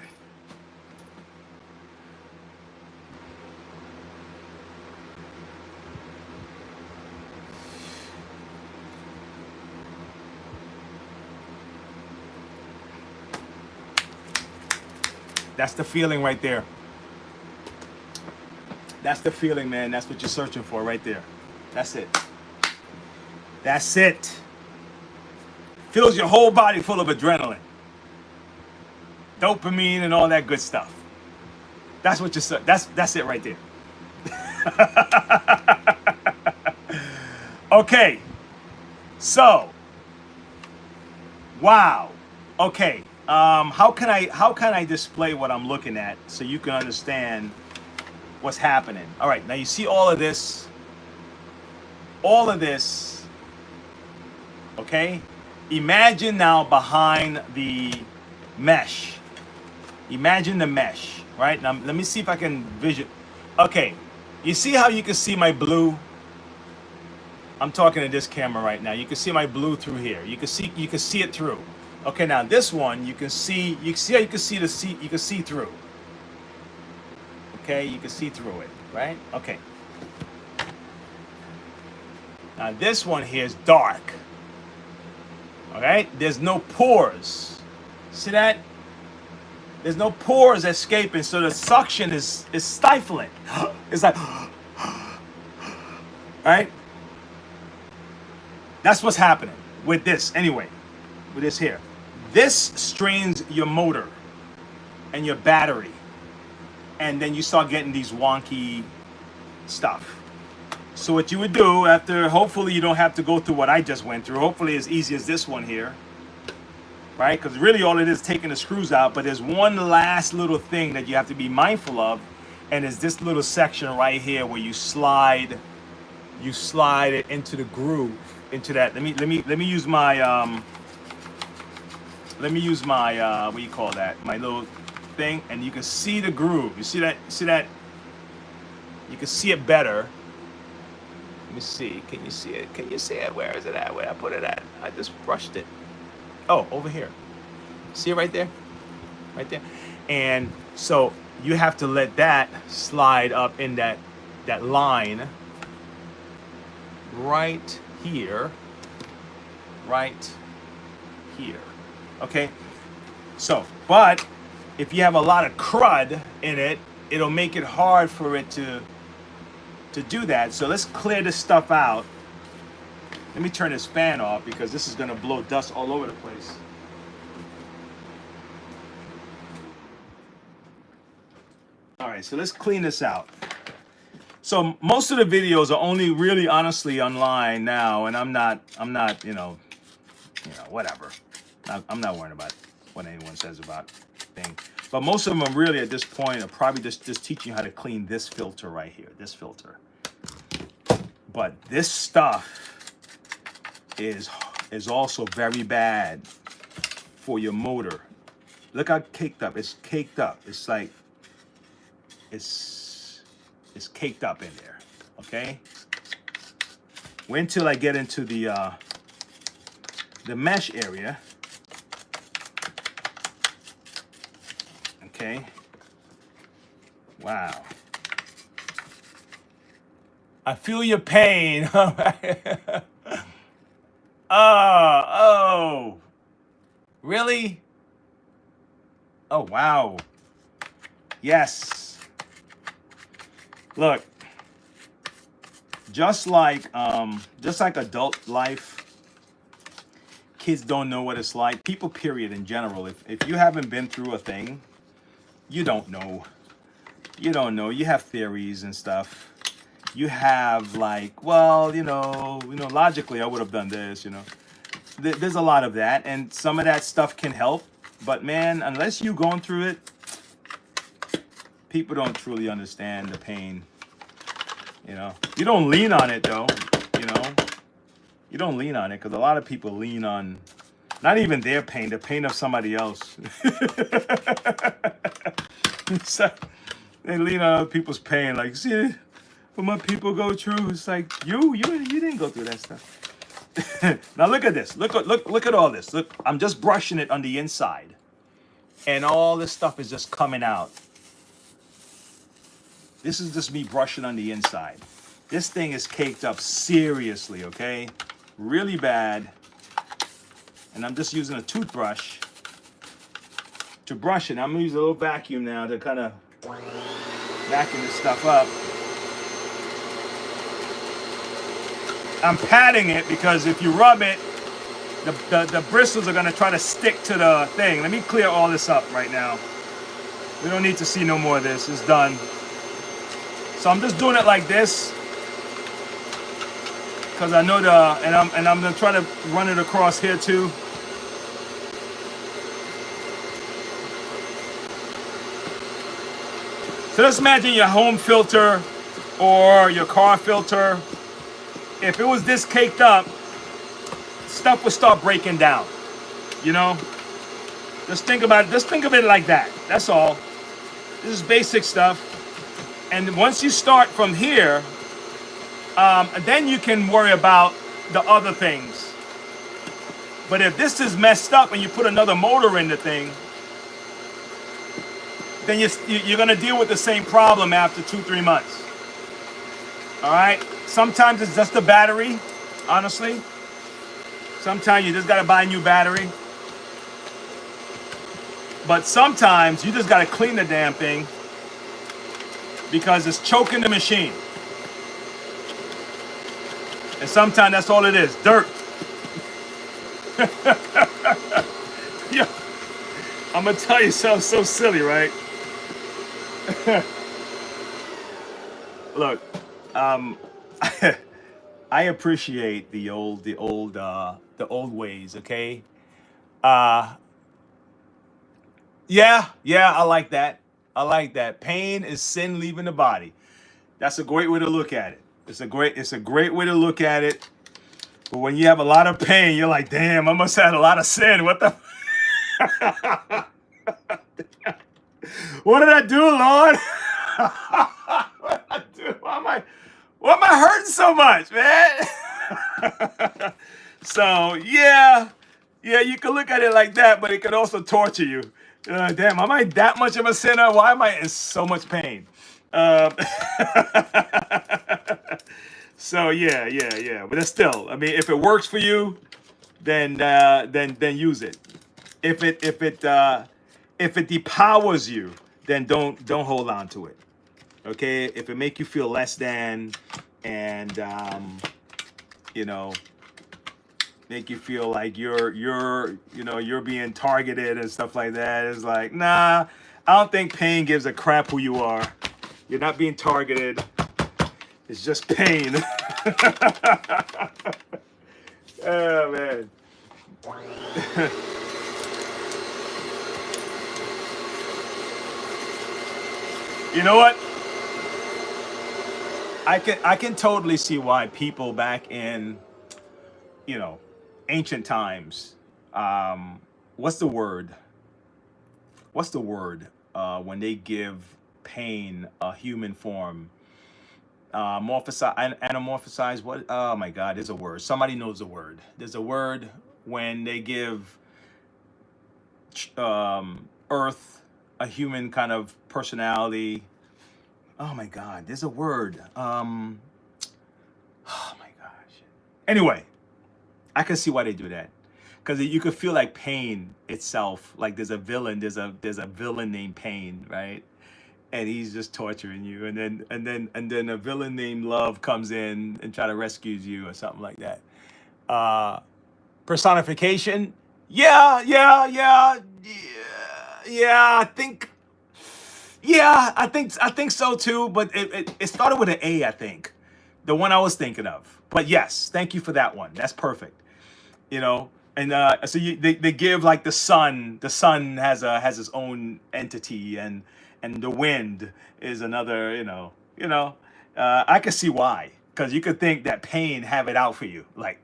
That's the feeling right there. That's the feeling, man. That's what you're searching for right there. That's it. That's it. Fills your whole body full of adrenaline, dopamine, and all that good stuff. That's what you're. That's it right there. Okay. So. Wow. Okay. How can I display what I'm looking at so you can understand what's happening? All right. Now you see all of this. All of this. Okay. Imagine now behind the mesh. Imagine the mesh, right? Now let me see if I can vision. Okay. You see how you can see my blue? I'm talking to this camera right now. You can see my blue through here. You can see it through. Okay, now this one you can see how you can see through. Okay, you can see through it, right? Okay. Now this one here is dark. All right? There's no pores. See that? There's no pores escaping, so the suction is stifling. It's like right? That's what's happening with this anyway, with this here. This strains your motor and your battery, and then you start getting these wonky stuff. So what you would do after, hopefully you don't have to go through what I just went through. Hopefully as easy as this one here, right? Because really all it is taking the screws out, but there's one last little thing that you have to be mindful of, and it's this little section right here where you slide it into the groove. Into that. Let me use my what do you call that? My little thing, and you can see the groove. You see that? See that? You can see it better. Let me see. Can you see it? Can you see it? Where is it at? Where I put it at? I just brushed it. Oh, over here. See it right there? Right there. And so you have to let that slide up in that line right here, okay? So, but if you have a lot of crud in it, it'll make it hard for it to do that. So let's clear this stuff out. Let me turn this fan off because this is gonna blow dust all over the place. All right, so let's clean this out. So most of the videos are only really honestly online now, and I'm not, whatever. I'm not worrying about what anyone says about things. But most of them are really at this point are probably just teaching you how to clean this filter right here, this filter. But this stuff is also very bad for your motor. Look how caked up. It's caked up. It's like it's caked up in there, okay? Wait until I get into the mesh area, okay? Wow. I feel your pain. Oh, really? Oh, wow. Yes. Look, just like adult life, kids don't know what it's like. People, period, in general. If you haven't been through a thing, you don't know. You don't know. You have theories and stuff. You have like, well, logically I would have done this, There's a lot of that, and some of that stuff can help. But man, unless you've gone through it, people don't truly understand the pain. You don't lean on it though. You don't lean on it because a lot of people lean on not even their pain, the pain of somebody else. So they lean on other people's pain, like, see what my people go through. It's like you didn't go through that stuff. Now look at this. Look at all this. Look, I'm just brushing it on the inside, and all this stuff is just coming out. This is just me brushing on the inside. This thing is caked up seriously, okay? Really bad. And I'm just using a toothbrush to to brush it. I'm gonna use a little vacuum now to kind of vacuum this stuff up. I'm patting it because if you rub it, the bristles are gonna try to stick to the thing. Let me clear all this up right now. We don't need to see no more of this. It's done. So I'm just doing it like this because I know and I'm gonna try to run it across here too. So just imagine your home filter or your car filter. If it was this caked up, stuff would start breaking down. You know? Just think about it. Just think of it like that. That's all. This is basic stuff. And once you start from here, then you can worry about the other things. But if this is messed up and you put another motor in the thing, then you're going to deal with the same problem after 2-3 months. All right? Sometimes it's just the battery, honestly. Sometimes you just got to buy a new battery. But sometimes you just got to clean the damn thing because it's choking the machine. And sometimes that's all it is, dirt. Yeah. I'm going to tell you something so silly, right? Look, I appreciate the old ways, okay? Yeah, I like that. I like that. Pain is sin leaving the body. That's a great way to look at it. It's a great way to look at it. But when you have a lot of pain, you're like, damn, I must have had a lot of sin. What the? What did I do, Lord? What did I do? Why am I hurting so much, man? So yeah, you can look at it like that, but it can also torture you. Damn, am I that much of a sinner? Why am I in so much pain? So yeah. But still, I mean, if it works for you, then use it. If it depowers you, then don't hold on to it. Okay? If it make you feel less than, and make you feel like you're being targeted and stuff like that, it's like, nah, I don't think pain gives a crap who you are. You're not being targeted. It's just pain. Oh man. You know what? I can totally see why people back in, ancient times, what's the word when they give pain a human form? Anamorphize, what? Oh my God, there's a word. Somebody knows the word. There's a word when they give Earth a human kind of personality. Oh my God, there's a word. Oh my gosh. Anyway, I can see why they do that, because you could feel like pain itself. Like there's a villain named Pain, right? And he's just torturing you, and then a villain named Love comes in and try to rescue you or something like that. Personification, yeah. I think so too. But it started with an A, I think, the one I was thinking of. But yes, thank you for that one. That's perfect. And so they give like the sun. The sun has its own entity, and the wind is another. I can see why, because you could think that pain have it out for you, like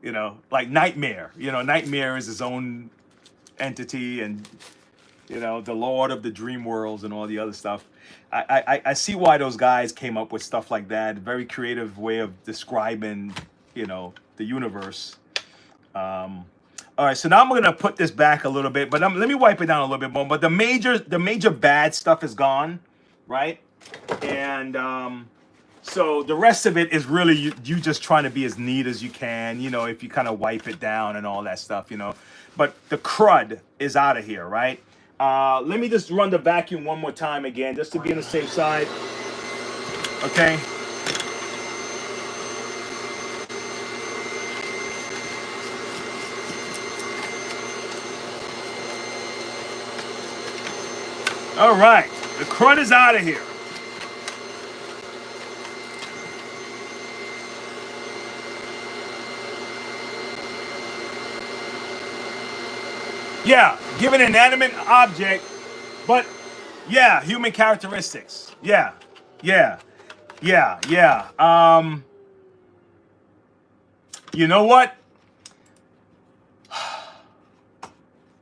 Nightmare. Nightmare is his own entity, and the Lord of the Dream Worlds and all the other stuff. I see why those guys came up with stuff like that. Very creative way of describing, the universe. All right, so now I'm gonna put this back a little bit, but let me wipe it down a little bit more. But the major bad stuff is gone, right? And So the rest of it is really you just trying to be as neat as you can, you know, if you kind of wipe it down and all that stuff, you know. But the crud is out of here, right? Let me just run the vacuum one more time again, just to be on the safe side. Okay. All right. The crud is out of here. Yeah, give an inanimate object, but yeah, human characteristics. Yeah, yeah, yeah. You know what?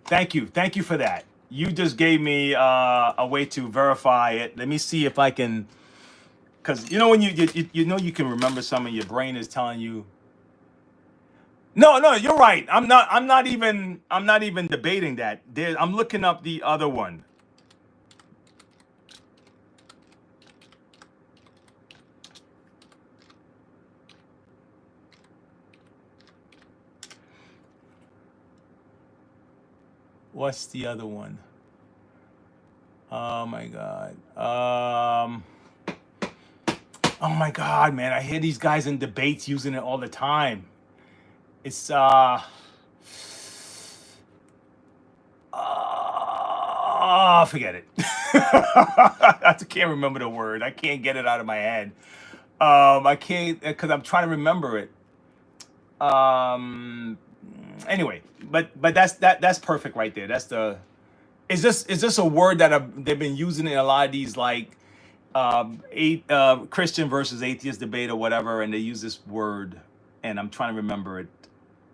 Thank you for that. You just gave me a way to verify it. Let me see if I can, because you know when you know you can remember something, your brain is telling you. No, no, you're right. I'm not even debating that. I'm looking up the other one. What's the other one? Oh my god. Oh my god, man! I hear these guys in debates using it all the time. It's forget it. I can't remember the word. I can't get it out of my head. I can't because I'm trying to remember it. Anyway, but that's perfect right there. That's the. Is this a word that they've been using in a lot of these like Christian versus atheist debate or whatever, and they use this word, and I'm trying to remember it,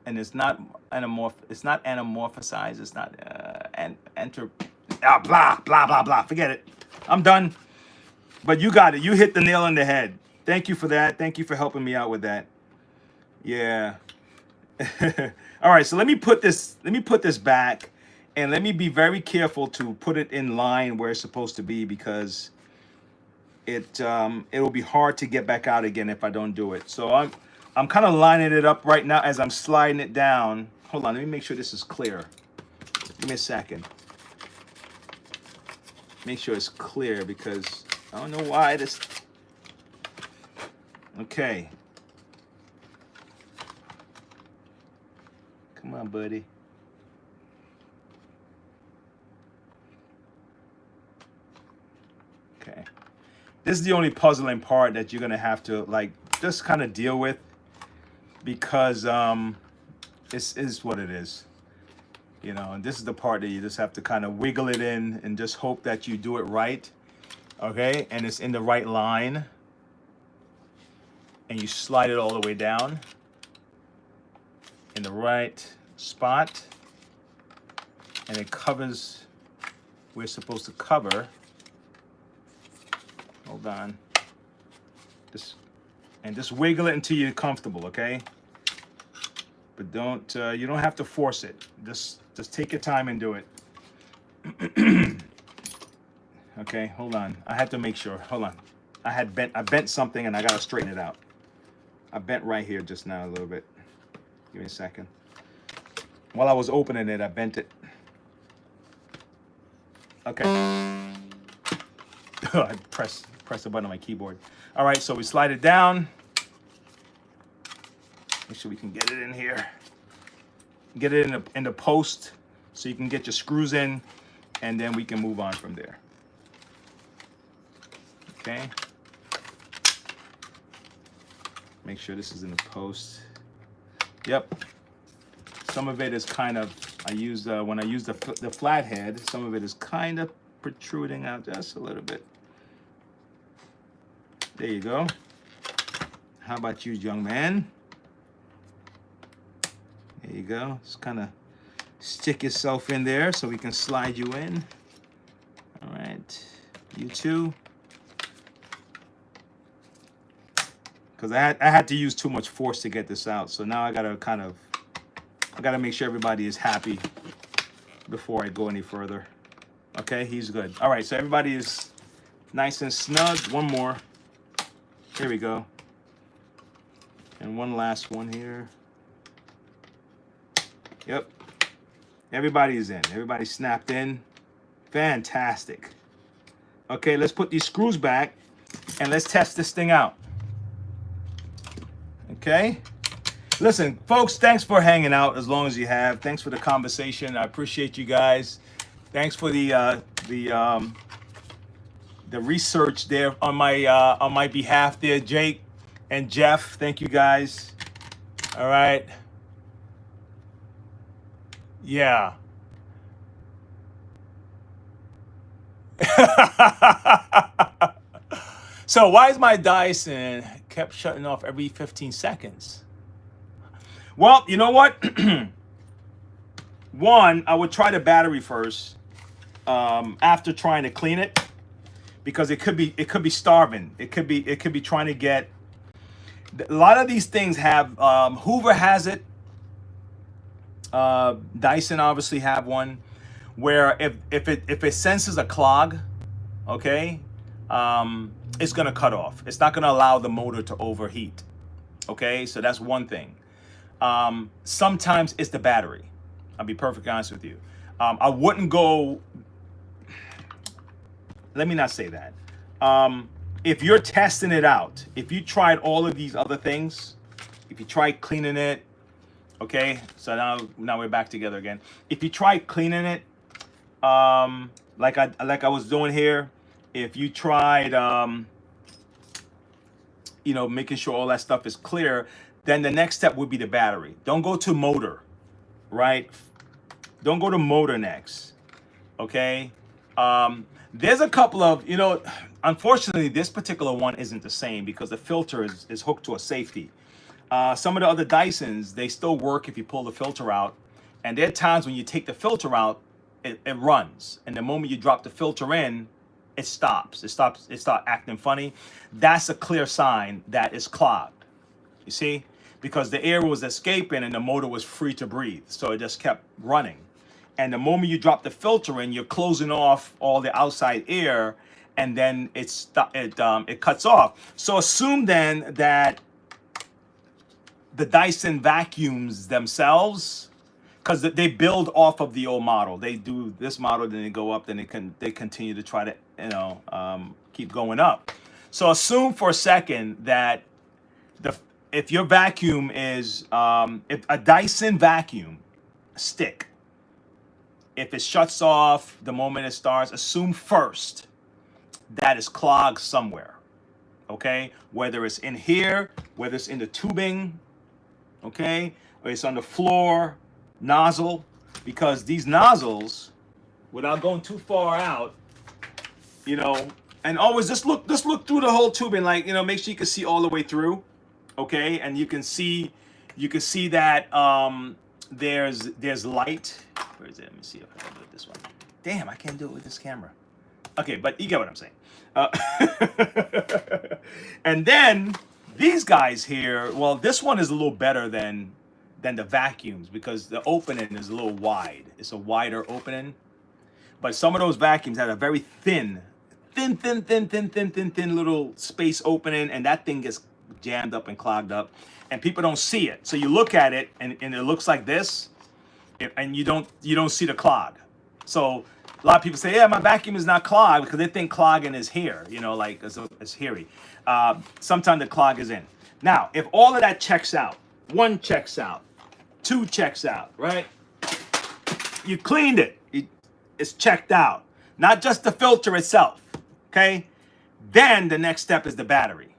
and it's not anamorphosized. It's not blah blah blah blah. Forget it. I'm done. But you got it. You hit the nail on the head. Thank you for that. Thank you for helping me out with that. Yeah. All right. So let me put this back, and let me be very careful to put it in line where it's supposed to be, because it'll be hard to get back out again if I don't do it. So I'm kind of lining it up right now as I'm sliding it down. Hold on. Let me make sure this is clear. Give me a second. Make sure it's clear, because I don't know why this. Okay. Come on, buddy. Okay. This is the only puzzling part that you're gonna have to like just kind of deal with, because this is what it is. You know, and this is the part that you just have to kind of wiggle it in and just hope that you do it right. Okay, and it's in the right line. And you slide it all the way down in the right spot. And it covers where it's supposed to cover. Hold on. Just wiggle it until you're comfortable, okay? But you don't have to force it. Just take your time and do it. Okay, hold on. I had to make sure. Hold on. I bent something and I gotta straighten it out. I bent right here just now a little bit. Give me a second. While I was opening it, I bent it. Okay. I pressed the button on my keyboard. All right, so we slide it down. Make sure we can get it in here. Get it in the post so you can get your screws in, and then we can move on from there. Okay. Make sure this is in the post. Yep. Some of it is kind of, when I use the flathead, some of it is kind of protruding out just a little bit. There you go. How about you, young man? There you go. Just kind of stick yourself in there so we can slide you in. All right. You too. Because I had to use too much force to get this out. So now I gotta make sure everybody is happy before I go any further. Okay, he's good. All right, so everybody is nice and snug. One more. Here we go. And one last one here. Yep. Everybody's in. Everybody's snapped in. Fantastic. Okay, let's put these screws back and let's test this thing out. Okay. Listen, folks, thanks for hanging out as long as you have. Thanks for the conversation. I appreciate you guys. Thanks for the research there on my behalf there, Jake and Jeff. Thank you guys. All right. Yeah. So why is my Dyson kept shutting off every 15 seconds? Well, you know what? One, I would try the battery first after trying to clean it, because it could be starving. It could be trying to get. A lot of these things have Hoover has it. Dyson obviously have one where if it senses a clog, okay, it's gonna cut off. It's not gonna allow the motor to overheat. Okay, so that's one thing. Sometimes it's the battery. I'll be perfectly honest with you. I wouldn't go. Let me not say that. If you're testing it out, if you tried all of these other things, if you tried cleaning it, okay, so now we're back together again. If you tried cleaning it, like I was doing here, if you tried, making sure all that stuff is clear, then the next step would be the battery. Don't go to motor, right? Don't go to motor next, okay? There's a couple of, unfortunately, this particular one isn't the same because the filter is hooked to a safety. Some of the other Dysons, they still work if you pull the filter out. And there are times when you take the filter out, it runs. And the moment you drop the filter in, it stops. It starts acting funny. That's a clear sign that it's clogged. You see? Because the air was escaping and the motor was free to breathe. So it just kept running. And the moment you drop the filter in, you're closing off all the outside air, and then it cuts off. So assume then that the Dyson vacuums themselves, because they build off of the old model. They do this model, then they go up, then they continue to try to keep going up. So assume for a second that if your vacuum is if a Dyson vacuum stick, if it shuts off the moment it starts, assume first that it's clogged somewhere, okay? Whether it's in here, whether it's in the tubing, okay? Or it's on the floor, nozzle, because these nozzles, without going too far out, and always just look through the whole tubing, like, make sure you can see all the way through, okay? And you can see that there's light. Where is it? Let me see if I can do it this one. Damn, I can't do it with this camera. Okay, but you get what I'm saying. And then these guys here, well, this one is a little better than the vacuums because the opening is a little wide. It's a wider opening. But some of those vacuums had a very thin little space opening, and that thing gets jammed up and clogged up, and people don't see it. So you look at it, and it looks like this, and you don't see the clog. So a lot of people say, yeah, my vacuum is not clogged, because they think clogging is here, like it's hairy. Sometimes the clog is in. Now, if all of that checks out, 1 checks out, 2 checks out, right? You cleaned it. It's checked out. Not just the filter itself, okay? Then the next step is the battery.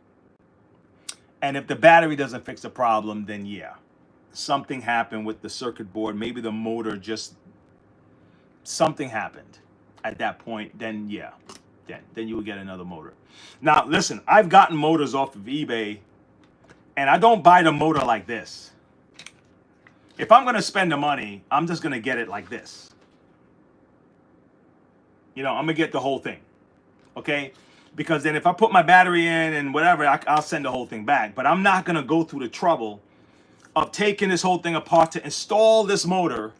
And if the battery doesn't fix the problem, then yeah, something happened with the circuit board. Maybe the motor something happened at that point. Then yeah, then you will get another motor. Now listen, I've gotten motors off of eBay, and I don't buy the motor like this. If I'm gonna spend the money, I'm just gonna get it like this. I'm gonna get the whole thing, okay? Because then if I put my battery in and whatever, I'll send the whole thing back. But I'm not going to go through the trouble of taking this whole thing apart to install this motor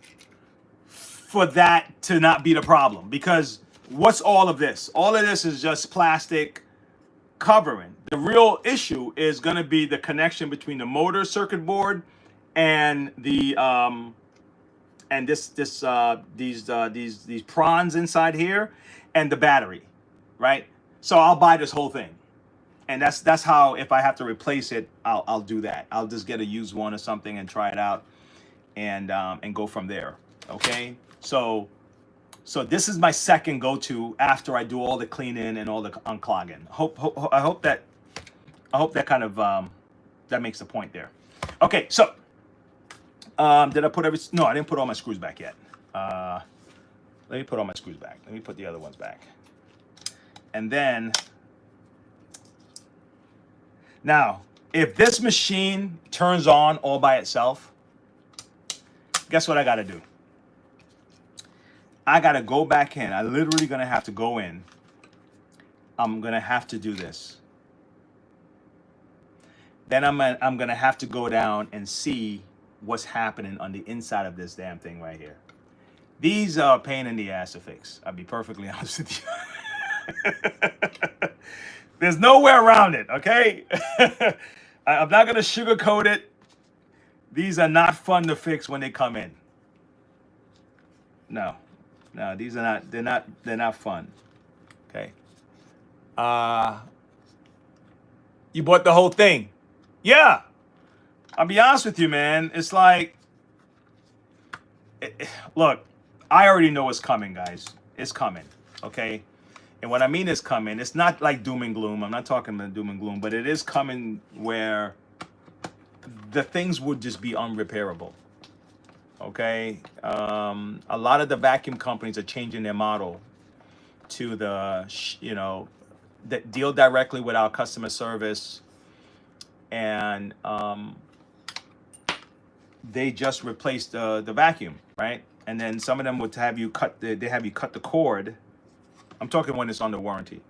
for that to not be the problem. Because what's all of this? All of this is just plastic covering. The real issue is going to be the connection between the motor circuit board and the and these prawns inside here and the battery, right? So I'll buy this whole thing, and that's how, if I have to replace it, I'll do that. I'll just get a used one or something and try it out, and go from there. Okay, so this is my second go-to after I do all the cleaning and all the unclogging. I hope that kind of that makes the point there. Okay, so did I put no, I didn't put all my screws back yet. Let me put all my screws back. Let me put the other ones back. And then, now, if this machine turns on all by itself, guess what I got to do? I got to go back in. I literally going to have to go in. I'm going to have to do this. Then I'm going to have to go down and see what's happening on the inside of this damn thing right here. These are a pain in the ass to fix. I'll be perfectly honest with you. There's no way around it, okay? I'm not going to sugarcoat it. These are not fun to fix when they come in. No, these are not, they're not fun, okay? You bought the whole thing. Yeah. I'll be honest with you, man. It's like, look, I already know what's coming, guys. It's coming, okay? And what I mean is coming, it's not like doom and gloom. I'm not talking about doom and gloom, but it is coming where the things would just be unrepairable, okay? A lot of the vacuum companies are changing their model to the, that deal directly with our customer service, and they just replaced the vacuum, right? And then some of them would have you cut the cord. I'm talking when it's under warranty.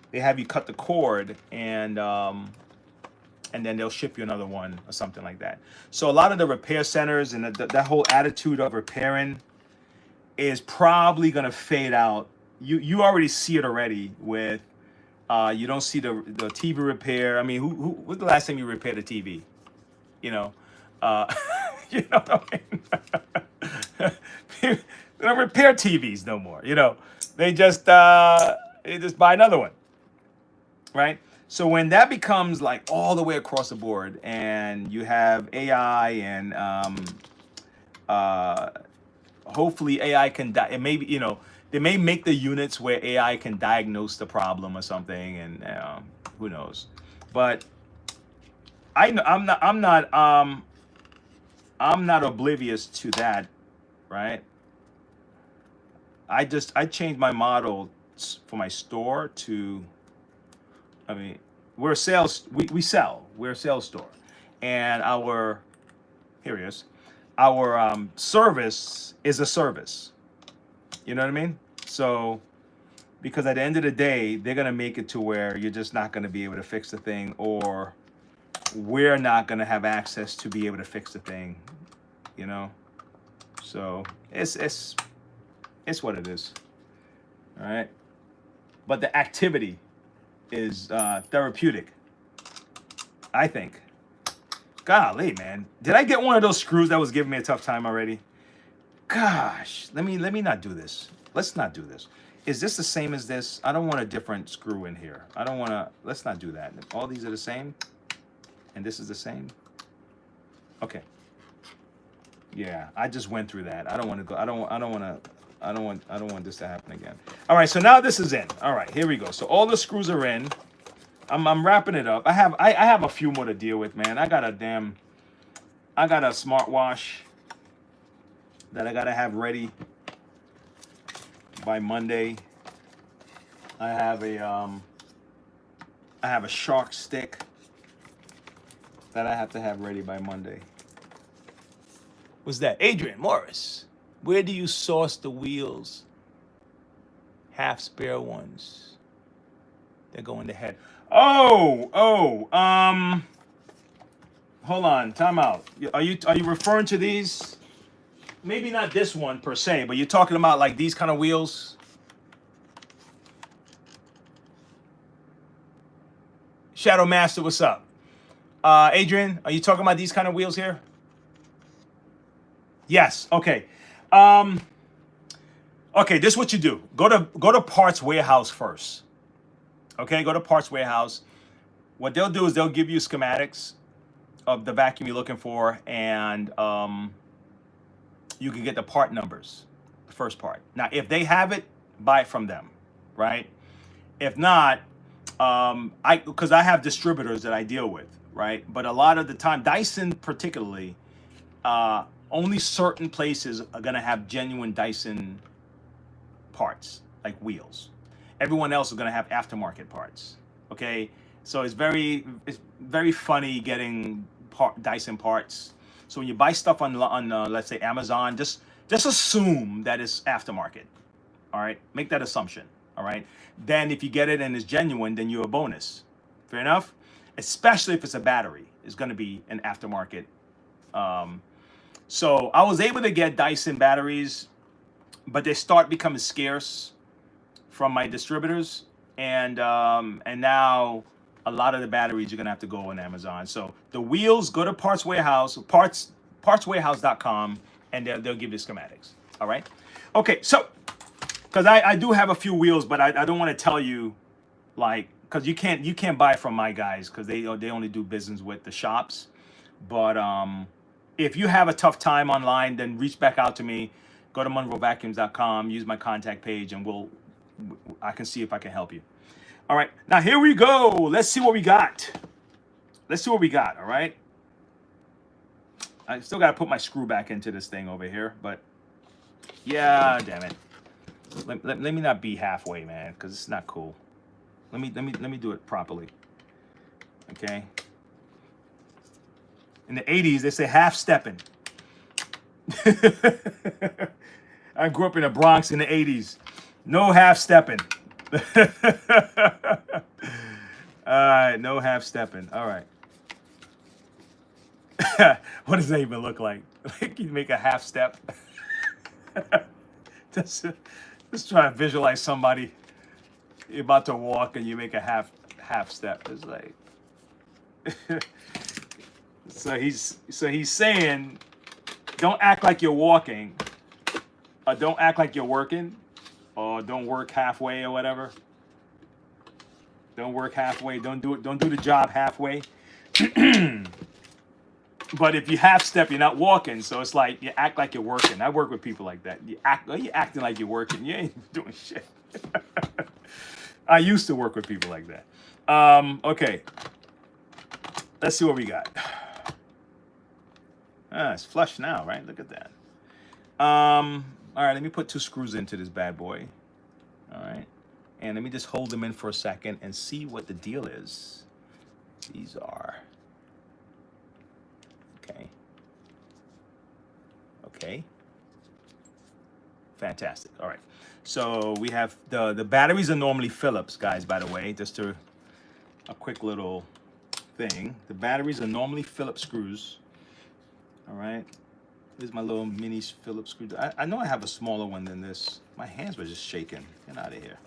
They have you cut the cord, and then they'll ship you another one or something like that. So a lot of the repair centers and that whole attitude of repairing is probably gonna fade out. You already see it already with you don't see the TV repair. I mean, who when's the last time you repaired a TV? You know what I mean? They don't repair TVs no more. They just buy another one, right? So when that becomes like all the way across the board, and you have AI, and hopefully AI can it maybe they may make the units where AI can diagnose the problem or something, and who knows? But I'm not oblivious to that, right? I changed my model for my store to, I mean, we're a sales store, and our service is a service. You know what I mean? So, because at the end of the day, they're gonna make it to where you're just not gonna be able to fix the thing, or we're not gonna have access to be able to fix the thing. So it's what it is. All right. But the activity is therapeutic, I think. Golly, man. Did I get one of those screws that was giving me a tough time already? Gosh, let me not do this. Let's not do this. Is this the same as this? I don't want a different screw in here. Let's not do that. All these are the same, and this is the same. Okay. Yeah, I just went through that. I don't want to go. I don't want this to happen again. All right, so now this is in. All right, here we go. So all the screws are in. I'm wrapping it up. I have a few more to deal with, man. I got a smartwash that I gotta have ready by Monday. I have a shark stick that I have to have ready by Monday. What's that? Adrian Morris, where do you source the wheels? Half spare ones. They're going to head. Hold on, time out. Are you referring to these? Maybe not this one per se, but you're talking about like these kind of wheels? Shadow Master, what's up? Adrian, are you talking about these kind of wheels here? Yes. Okay. Okay, this is what you do. Go to Parts Warehouse first. Okay, go to Parts Warehouse. What they'll do is they'll give you schematics of the vacuum you're looking for, and you can get the part numbers, the first part. Now, if they have it, buy it from them, right? If not, because I have distributors that I deal with, right? But a lot of the time, Dyson particularly, only certain places are gonna have genuine Dyson parts, like wheels. Everyone else is gonna have aftermarket parts. Okay, so it's very funny getting Dyson parts. So when you buy stuff on let's say Amazon, just assume that it's aftermarket. All right, make that assumption. All right, then if you get it and it's genuine, then you're a bonus. Fair enough. Especially if it's a battery, it's going to be an aftermarket. So I was able to get Dyson batteries, but they start becoming scarce from my distributors, and now a lot of the batteries you're gonna have to go on Amazon. So the wheels, go to Parts Warehouse, partswarehouse.com, and they'll give you schematics. All right. Okay. So because I do have a few wheels, but I don't want to tell you, like, because you can't buy from my guys because they only do business with the shops. But if you have a tough time online, then reach back out to me. Go to monroevacuums.com, use my contact page, and I can see if I can help you. All right, now here we go. Let's see what we got. All right. I still got to put my screw back into this thing over here, but yeah, damn it. Let me not be halfway, man, because it's not cool. Let me do it properly. Okay. In the 80s, they say half stepping. I grew up in the Bronx in the 80s. No half stepping. All right, no half stepping. All right. What does that even look like? Like you make a half step. Just try to visualize somebody. You're about to walk and you make a half step. It's like so he's saying, don't act like you're walking, or don't act like you're working, or don't work halfway or whatever. Don't work halfway. Don't do the job halfway. But if you half step, you're not walking. So it's like you act like you're working. I work with people like that. You acting like you're working. You ain't doing shit. I used to work with people like that. Okay. Let's see what we got. It's flush now, right? Look at that. All right, let me put 2 screws into this bad boy. All right. And let me just hold them in for a second and see what the deal is. These are. Okay. Fantastic. All right. So we have the batteries are normally Phillips, guys, by the way, just a quick little thing. The batteries are normally Phillips screws. All right. Here's my little mini Phillips screw. I know I have a smaller one than this. My hands were just shaking. Get out of here.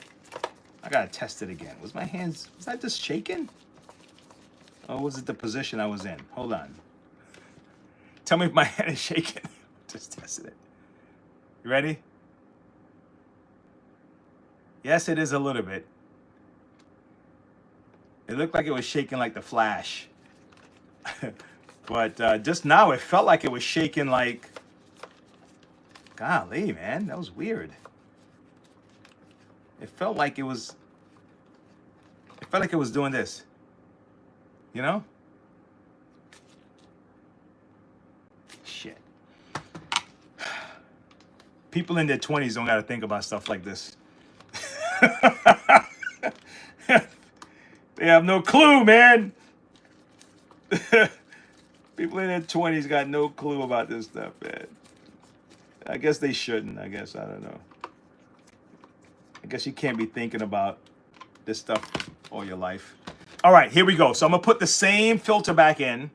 I got to test it again. Was that just shaking? Or was it the position I was in? Hold on. Tell me if my hand is shaking. Just tested it. You ready? Yes, it is a little bit. It looked like it was shaking like the Flash. But just now it felt like it was shaking like, golly, man, that was weird. It felt like it was doing this. You know? Shit. People in their 20s don't got to think about stuff like this. They have no clue, man. People in their 20s got no clue about this stuff, man. I guess they shouldn't. I guess, I don't know. I guess you can't be thinking about this stuff all your life. All right, here we go. So I'm going to put the same filter back in.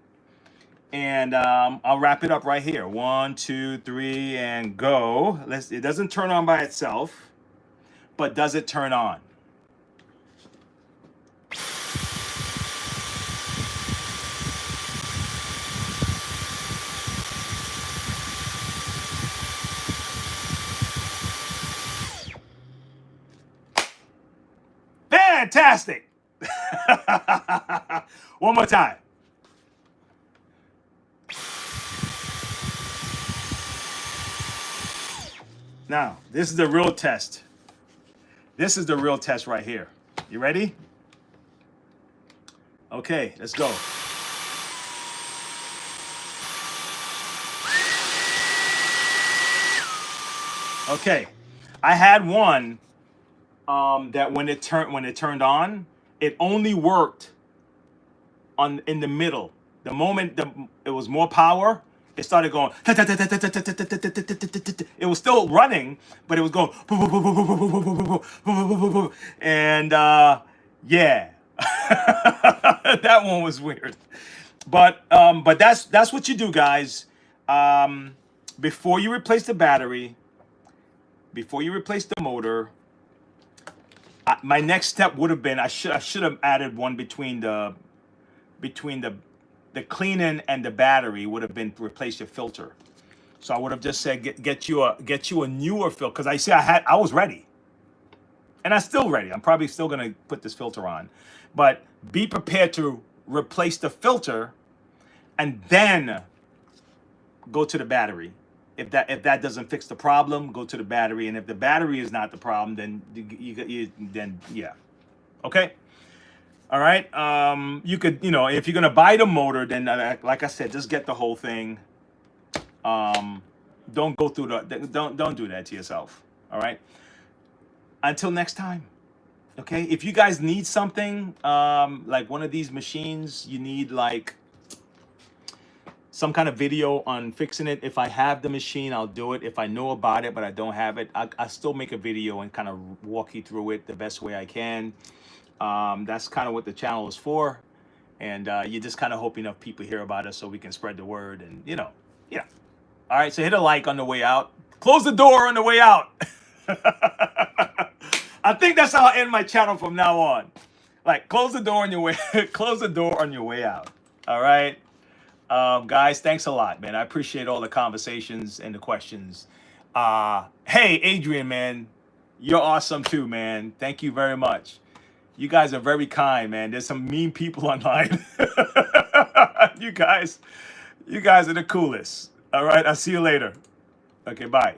And I'll wrap it up right here. 1, 2, 3, and go. It doesn't turn on by itself, but does it turn on? Fantastic. One more time. Now, this is the real test. This is the real test right here. You ready? Okay, let's go. Okay, I had one that when it turned on, it only worked in the middle. The moment it was more power, it started going. It was still running, but it was going. And yeah, that one was weird. But that's what you do, guys. Before you replace the battery, before you replace the motor, my next step would have been I should have added one between the cleaning and the battery would have been to replace your filter. So I would have just said get you a newer filter, because I was ready, and I'm still ready. I'm probably still gonna put this filter on, but be prepared to replace the filter, and then go to the battery. If that doesn't fix the problem, go to the battery, and if the battery is not the problem, then then yeah, okay. All right. You could, if you're gonna buy the motor, then like I said, just get the whole thing. Don't go through don't do that to yourself. All right. Until next time. Okay. If you guys need something, like one of these machines, you need like some kind of video on fixing it. If I have the machine, I'll do it. If I know about it, but I don't have it, I still make a video and kind of walk you through it the best way I can. That's kind of what the channel is for, and you just kind of hope enough people hear about us so we can spread the word, and yeah. All right, so hit a like on the way out. Close the door on the way out. I think that's how I end my channel from now on. Like, close the door on your way. Close the door on your way out. All right, guys, thanks a lot, man. I appreciate all the conversations and the questions. Hey, Adrian, man, you're awesome too, man. Thank you very much. You guys are very kind, man. There's some mean people online. You guys are the coolest. All right, I'll see you later. Okay, bye.